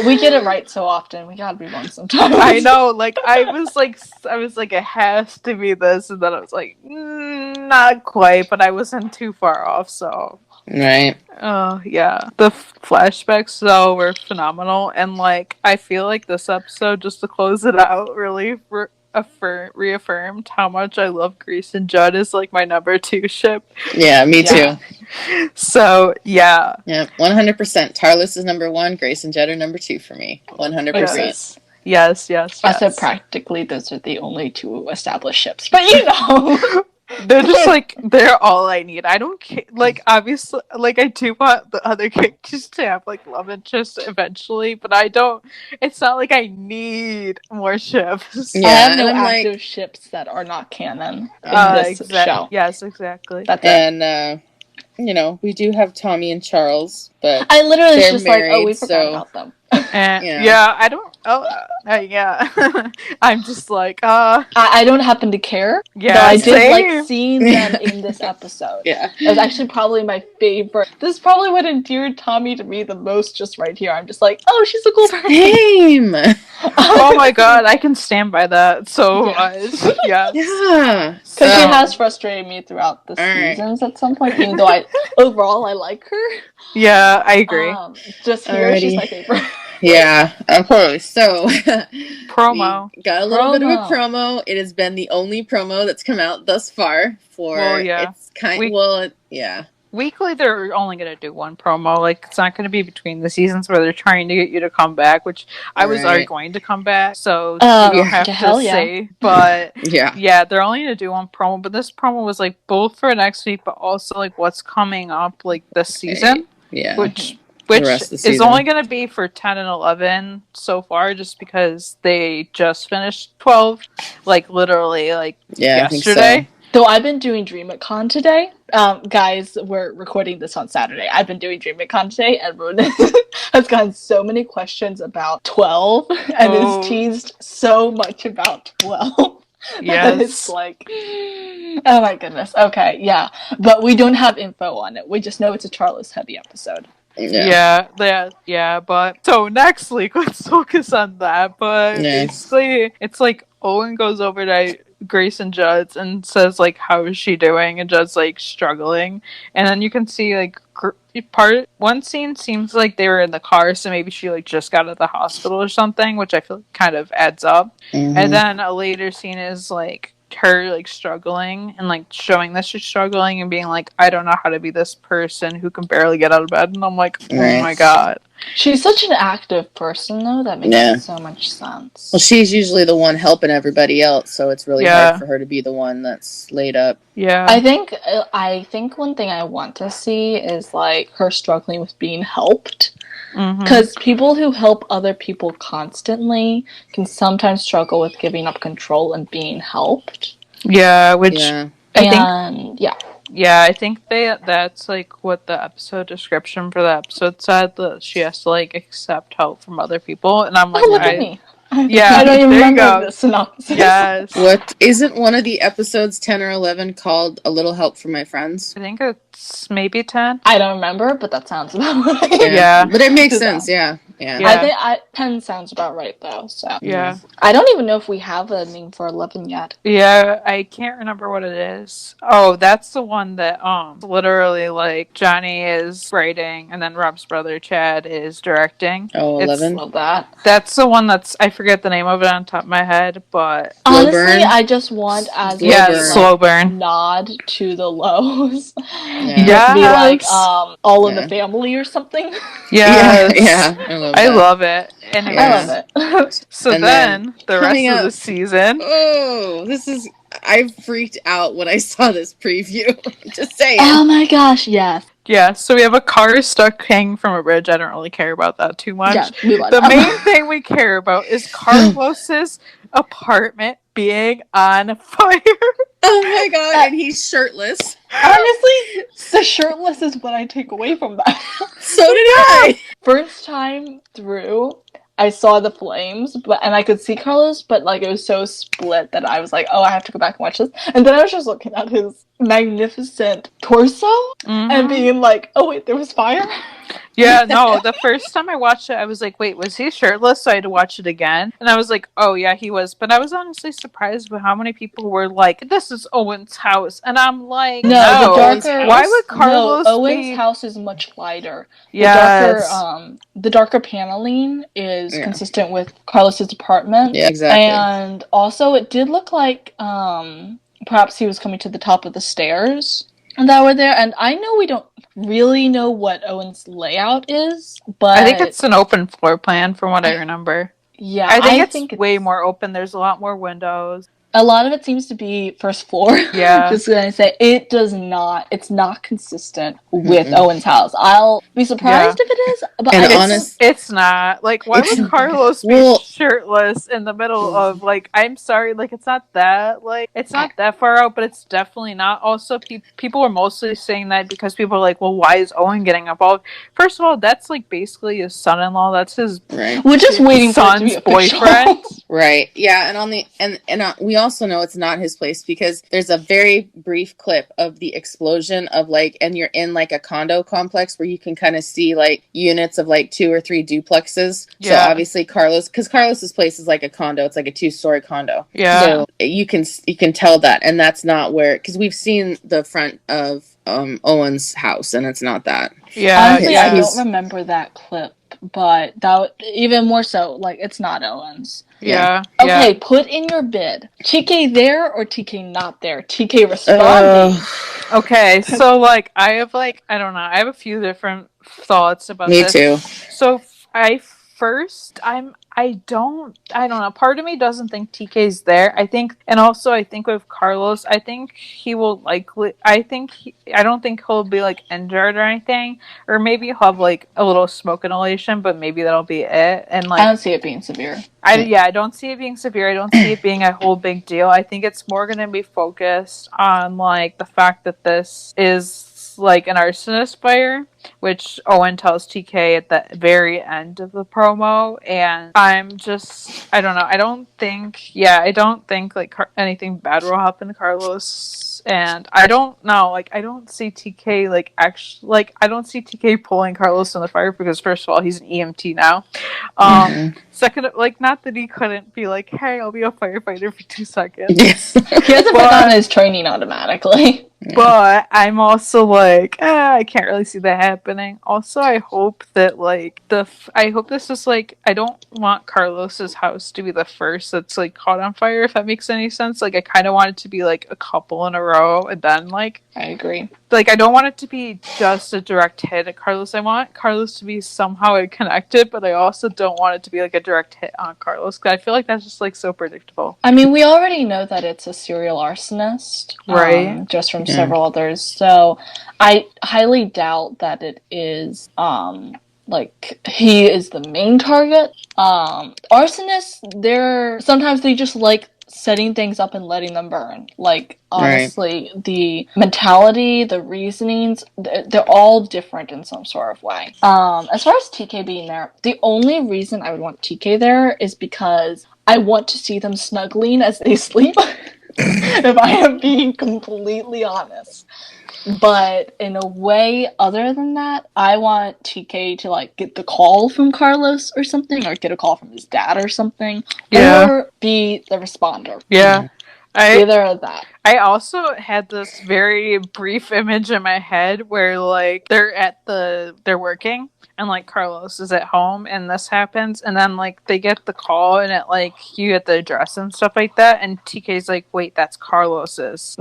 We get it right so often. We gotta be wrong sometimes. I know, like I was like, it has to be this, and then I was like, not quite, but I wasn't too far off. So, Right. oh yeah, the flashbacks though were phenomenal, and like I feel like this episode, just to close it out, really reaffirmed how much I love Grace and Judd is like my number 2 ship. Yeah, me Yeah. too. So yeah, 100%. Tarlis is number 1. Grace and Judd are number 2 for me. 100%. yes. I said practically those are the only 2 established ships, but you know. They're just like, they're all I need. I don't care. Like, obviously, like, I do want the other characters to have, like, love interest eventually, but I don't. It's not like I need more ships. Yeah, I have no and I'm active like, ships that are not canon in this show. Yes, exactly. That's it. and, you know, we do have Tommy and Charles, but I literally was they're just married, like, oh, we forgot so- about them. And, Yeah. yeah, I don't. Oh, yeah. I'm just like, I don't happen to care. yeah, Though I did same. like seeing them in this episode. Yeah. It was actually probably my favorite. This is probably what endeared Tommy to me the most, just right here. I'm just like, oh, she's a cool person. Same! Oh my god, I can stand by that so Yeah. much. Yeah. Yeah. Because she has frustrated me throughout the Alright. seasons at some point, even though overall I like her. Yeah, I agree. Just here, she's Alrighty. my favorite. Yeah, of course. So, Promo. we got a little bit of a promo. It has been the only promo that's come out thus far for. Well, yeah. It's kind. Yeah. Weekly, they're only going to do one promo. Like, it's not going to be between the seasons where they're trying to get you to come back, which I was already going to come back, so you don't have to say. But, yeah, they're only going to do one promo. But this promo was, like, both for next week, but also, like, what's coming up, like, this season. Yeah. Which rest of the is season. only going to be for 10 and 11 so far, just because they just finished 12, like, literally, like, yesterday. I think so. Though I've been doing DreamCon today. Guys, we're recording this on Saturday. I've been doing DreamCon today. Everyone has gotten so many questions about 12 and is teased so much about 12. Yes. It's like, oh my goodness. Okay, yeah. But we don't have info on it. We just know it's a Charles heavy episode. Yeah, but so next week let's focus on that. But basically, it's like Owen goes over to Grace and Judd's and says like, "How is she doing?" And Judd's like struggling, and then you can see like one scene seems like they were in the car, so maybe she like just got out of the hospital or something, which I feel kind of adds up. And then a later scene is like her like struggling and like showing that she's struggling and being like, I don't know how to be this person who can barely get out of bed. And I'm like, oh my god, she's such an active person though, that makes so much sense. Well, she's usually the one helping everybody else, so it's really hard for her to be the one that's laid up. I think one thing I want to see is like her struggling with being helped. Because people who help other people constantly can sometimes struggle with giving up control and being helped. Yeah, which I think that's like what the episode description for the episode said, that she has to like accept help from other people, and I'm like, look at me. Yeah, I don't even remember the synopsis. Yes. What isn't one of the episodes 10 or 11 called "A Little Help from My Friends"? I think it's maybe 10. I don't remember, but that sounds about right. Yeah, but it makes sense. Yeah. I think 10 sounds about right though. So yeah, I don't even know if we have a name for 11 yet. Yeah, I can't remember what it is. Oh, that's the one that literally like Johnny is writing and then Rob's brother Chad is directing. Oh, 11. Love that. That's the one I forget the name of it on top of my head, but honestly, I just want as slow burn nod to the Lows. Yeah, be like All in the Family or something. Yeah. I love it. Anyways. I love it. So then the rest of the season. Oh, I freaked out when I saw this preview. Just saying. Oh my gosh, yes. Yeah, so we have a car stuck hanging from a bridge. I don't really care about that too much. Yeah, the main thing we care about is Carlos's apartment being on fire. Oh my god, and he's shirtless. Honestly, the shirtless is what I take away from that. So did I. First time through, I saw the flames, and I could see Carlos, but like it was so split that I was like, oh, I have to go back and watch this. And then I was just looking at his magnificent torso and being like, oh wait, there was fire? Yeah, no, the first time I watched it, I was like, wait, was he shirtless? So I had to watch it again. And I was like, oh, yeah, he was. But I was honestly surprised with how many people were like, this is Owen's house. And I'm like, no. Why would Carlos Owen's house is much lighter. Yes. The darker paneling is consistent with Carlos's apartment. Yeah, exactly. And also, it did look like perhaps he was coming to the top of the stairs that were there. And I know we don't really know what Owen's layout is, but I think it's an open floor plan from what I remember. Yeah, I think it's way more open. There's a lot more windows. A lot of it seems to be first floor. Yeah. Just gonna say it's not consistent with Owen's house. I'll be surprised if it is, but it's not. Like, why would Carlos be shirtless in the middle of, like, I'm sorry, like, it's not that, like, it's not that far out, but it's definitely not. Also, people were mostly saying that because people are like, well, why is Owen getting involved? First of all, that's, like, basically his son-in-law. That's his We're just waiting son's boyfriend. Right. Yeah, and on the we also know it's not his place because there's a very brief clip of the explosion of like, and you're in like a condo complex where you can kind of see like units of like 2 or 3 duplexes. Yeah. So obviously Carlos's place is like a condo. It's like a 2-story condo. Yeah. So you can tell that, and that's not where, because we've seen the front of Owen's house, and it's not that. Yeah. Honestly, I don't remember that clip, but that even more so, like, it's not Owen's. Yeah. Okay, put in your bid. TK there or TK not there? TK responding. Okay, so, like, I have a few different thoughts about this. Me too. So, I don't know. Part of me doesn't think TK's there. I think with Carlos, I think he will likely, I don't think he'll be like injured or anything, or maybe he'll have like a little smoke inhalation, but maybe that'll be it. And like, I don't see it being severe. I don't see it being severe. I don't see it being a whole big deal. I think it's more going to be focused on like the fact that this is like an arsonist fire, which Owen tells TK at the very end of the promo, and I don't know. I don't think like anything bad will happen to Carlos, and I don't know. Like, I don't see TK I don't see TK pulling Carlos in the fire because first of all, he's an EMT now. Second, like, not that he couldn't be like, hey, I'll be a firefighter for 2 seconds. Yes. He hasn't put on his training automatically. But I'm also like, I can't really see that happening. Also, I hope that like I hope this is like, I don't want Carlos's house to be the first that's like caught on fire, if that makes any sense. Like, I kind of want it to be like a couple in a row, and then like, I agree. Like, I don't want it to be just a direct hit at Carlos. I want Carlos to be somehow connected, but I also don't want it to be like a direct hit on Carlos, because I feel like that's just like so predictable. I mean, we already know that it's a serial arsonist, right? Just from several others. So I highly doubt that it is like he is the main target. Arsonists, sometimes they just like setting things up and letting them burn. Like, honestly, the mentality, the reasonings, they're all different in some sort of way. As far as TK being there, the only reason I would want TK there is because I want to see them snuggling as they sleep. If I am being completely honest. But in a way other than that, I want TK to like get the call from Carlos or something, or get a call from his dad or something, or be the responder. Yeah. Either of that. I also had this very brief image in my head where like they're working and like Carlos is at home and this happens, and then like they get the call and it like you get the address and stuff like that, and TK's like, wait, that's Carlos's.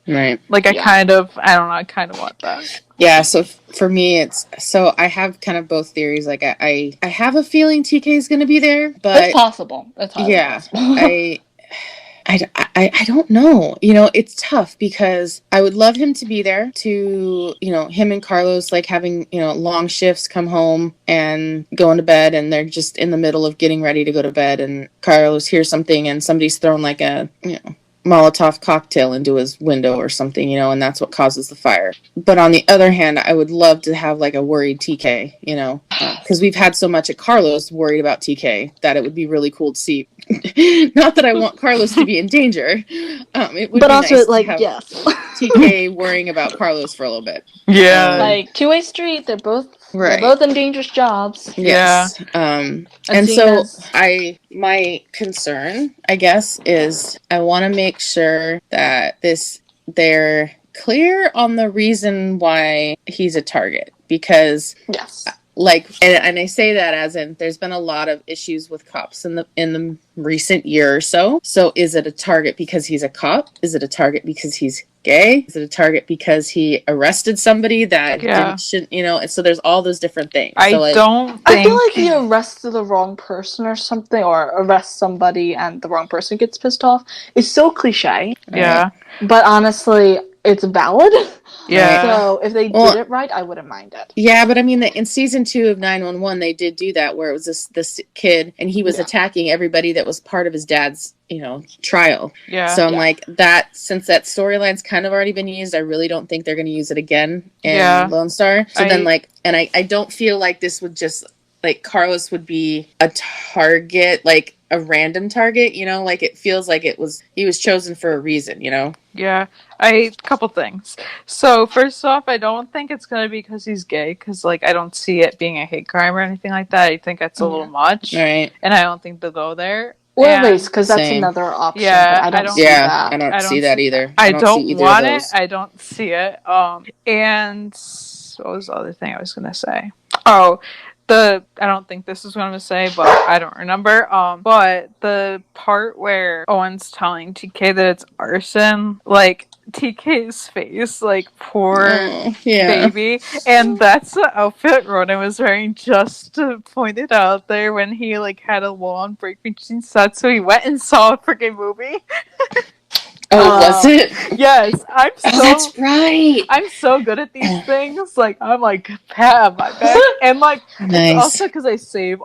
Right. Like, I kind of want that. Yeah, so for me, I have kind of both theories. Like, I have a feeling TK is going to be there, but it's possible. It's possible. I don't know. You know, it's tough because I would love him to be there to, you know, him and Carlos like having, you know, long shifts, come home and going to bed, and they're just in the middle of getting ready to go to bed, and Carlos hears something and somebody's thrown like a, you know, Molotov cocktail into his window or something, you know, and that's what causes the fire. But on the other hand, I would love to have like a worried TK, you know, because we've had so much at Carlos worried about TK that it would be really cool to see. Not that I want Carlos to be in danger. It would But be also, nice like, to have yes. TK worrying about Carlos for a little bit. Yeah. Like, two-way street, they're both Right. they're both in dangerous jobs. Yes. As And soon so as- my concern, I guess, is I want to make sure that they're clear on the reason why he's a target, because Yes. like, and I say that as in there's been a lot of issues with cops in the recent year or so. So is it a target because he's a cop? Is it a target because he's gay? Is it a target because he arrested somebody that shouldn't, you know? And so there's all those different things. I so, like, don't think... I feel like he arrested the wrong person or something, or arrests somebody and the wrong person gets pissed off. It's so cliche. Yeah. But honestly, it's valid. Yeah. So if they did it right, I wouldn't mind it. Yeah, but I mean, in season 2 of 911, they did do that where it was this kid and he was attacking everybody that was part of his dad's, you know, trial. Yeah. So I'm like, that, since that storyline's kind of already been used, I really don't think they're going to use it again in Lone Star. So then, like, and I don't feel like this would just, like, Carlos would be a target, like a random target, you know, like it feels like he was chosen for a reason, you know? Yeah, couple things. So first off, I don't think it's gonna be because he's gay, because like I don't see it being a hate crime or anything like that. I think that's a little much, right? And I don't think they'll go there. Or race, because that's another option. Yeah, but I don't see that. I don't see that either. I don't want it. I don't see it. And what was the other thing I was gonna say? Oh. I don't think this is what I'm going to say, but I don't remember. But the part where Owen's telling TK that it's arson, like, TK's face, like, poor baby. And that's the outfit Ronan was wearing, just to point it out there, when he, like, had a long break between sets, so he went and saw a freaking movie. Oh, was it? Yes, that's right. I'm so good at these things. Like, I'm like, pat on my back. And like, it's also because I save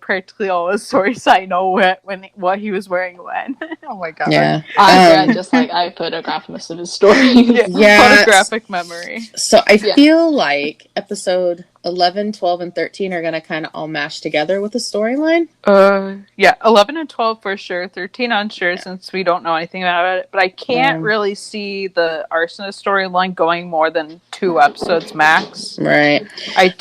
practically all his stories, so I know what he was wearing when. Oh my god. Yeah. I photograph most of his stories. Photographic memory. So I feel like episode 11, 12, and 13 are going to kind of all mash together with the storyline. 11 and 12 for sure. 13 unsure, since we don't know anything about it. But I can't really see the arsonist storyline going more than 2 episodes max. Right. I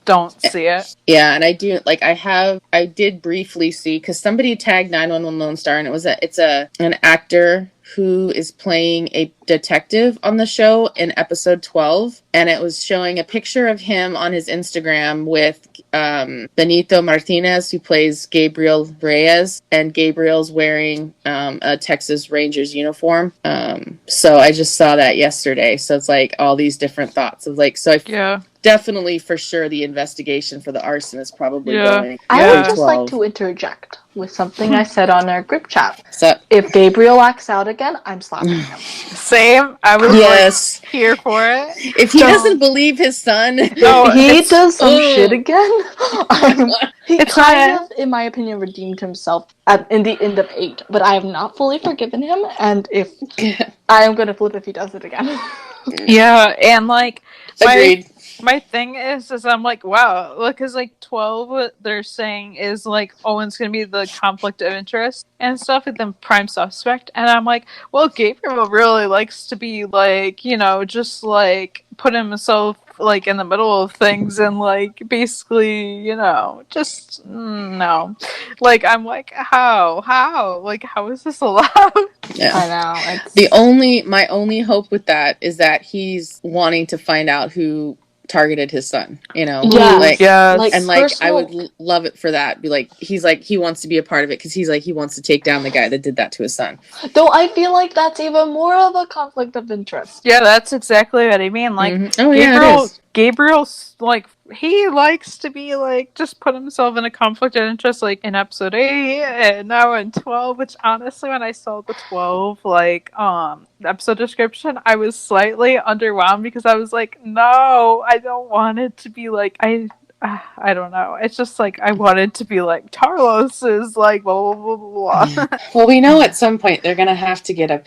don't see it. Yeah, and I do, like, I did briefly see, because somebody tagged 911 Lone Star, and it's an actor who is playing a detective on the show in episode 12, and it was showing a picture of him on his Instagram with Benito Martinez, who plays Gabriel Reyes, and Gabriel's wearing a Texas Rangers uniform. So I just saw that yesterday, so it's like all these different thoughts of like, so definitely for sure the investigation for the arson is probably going. I would just like to interject with something I said on our group chat. So, if Gabriel acts out again, I'm slapping him. Same. I was here for it. If he doesn't believe his son, if he does some shit again, he kind of, in my opinion, redeemed himself in the end of 8. But I have not fully forgiven him, and if I am going to flip if he does it again. Yeah, and like, agreed. My thing is I'm like, wow, because like 12, what they're saying is like Owen's gonna be the conflict of interest and stuff with the prime suspect, and I'm like, well, Gabriel really likes to be like, you know, just like put himself like in the middle of things and like basically, you know, just no. Like, I'm like, how like, how is this allowed? Yeah. I know. My only hope with that is that he's wanting to find out who targeted his son, you know? I would love it for that. Be like, he wants to be a part of it because he's like, he wants to take down the guy that did that to his son. Though I feel like that's even more of a conflict of interest. Yeah, that's exactly what I mean. Like, Gabriel's like, he likes to be like, just put himself in a conflict of interest, like in episode 8 and now in 12, which honestly, when I saw the 12 episode description, I was slightly underwhelmed because I was like, no, I don't want it to be like, I I don't know. It's just like I wanted to be like Tarlos is like blah blah blah blah blah. Well, we know at some point they're gonna have to get a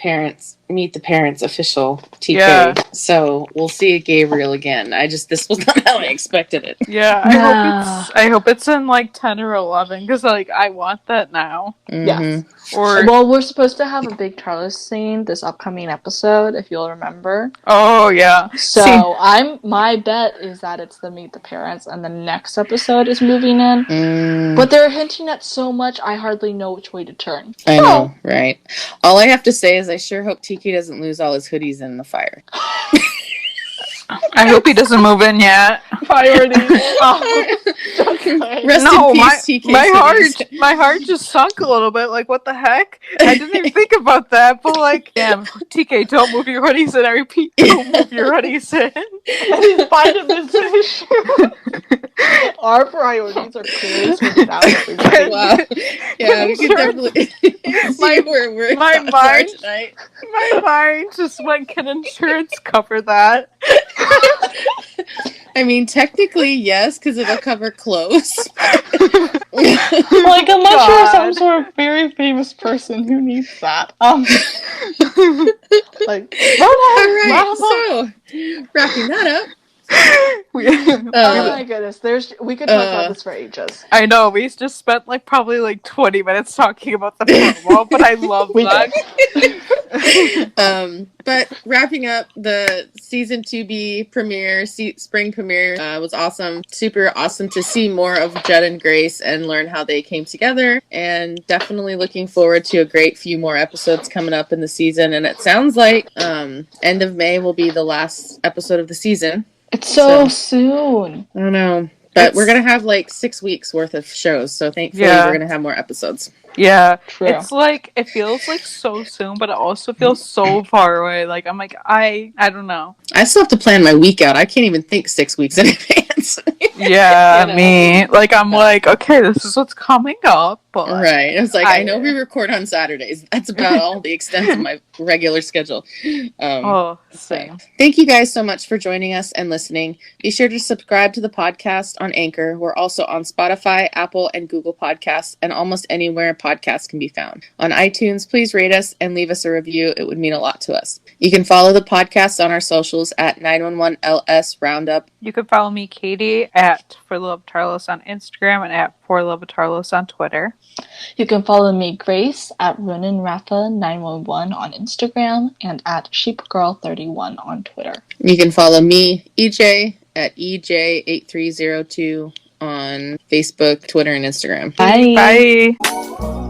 meet the parents official TK. Yeah. So we'll see Gabriel again. This was not how I expected it. Yeah, Nah. I hope it's in like 10 or 11 because like I want that now. Yes. Or Well, we're supposed to have a big Tarlos scene this upcoming episode, if you'll remember. oh yeah. So my bet is that it's the meet the parents, and the next episode is moving in. But they're hinting at so much, I hardly know which way to turn. I know, right? All I have to say is I sure hope TK doesn't lose all his hoodies in the fire. I hope he doesn't move in yet. Priorities. Rest in peace, TK. My heart just sunk a little bit. Like, what the heck? I didn't even think about that. But like, damn, TK, don't move your hoodies in. I repeat, don't move your hoodies in. And in spite of this issue, our priorities are clearly sorted out. Everybody. Wow. Yeah, we can definitely see where we're tonight. My mind just went, can insurance cover that? I mean, technically, yes, because it'll cover clothes. Like, unless you're some sort of very famous person who needs that. Like, Alright, so, wrapping that up. Oh my goodness, we could talk about this for ages. I know, we just spent like probably like 20 minutes talking about the promo, but I love that. But wrapping up, the season 2B premiere, spring premiere was awesome. Super awesome to see more of Judd and Grace and learn how they came together. And definitely looking forward to a great few more episodes coming up in the season. And it sounds like end of May will be the last episode of the season. It's so soon. I don't know. But we're going to have like 6 weeks worth of shows. So thankfully we're going to have more episodes. Yeah. True. It's like, it feels like so soon, but it also feels so far away. Like, I'm like, I don't know. I still have to plan my week out. I can't even think 6 weeks in advance. Yeah, You know? me. Like, I'm like, okay, this is what's coming up. But right. It's like, I know we record on Saturdays. That's about all the extent of my regular schedule. Same. Thank you guys so much for joining us and listening. Be sure to subscribe to the podcast on Anchor. We're also on Spotify, Apple, and Google Podcasts, and almost anywhere podcasts can be found. On iTunes, please rate us and leave us a review. It would mean a lot to us. You can follow the podcast on our socials at 911LoneStarRoundUp. You can follow me, Katie, at For Love of Tarlos on Instagram and at For Love of Tarlos on Twitter. You can follow me, Grace, at RoninRatha911 on Instagram and at SheepGirl31 on Twitter. You can follow me, EJ, at EJ8302 on Facebook, Twitter, and Instagram. Bye. Bye.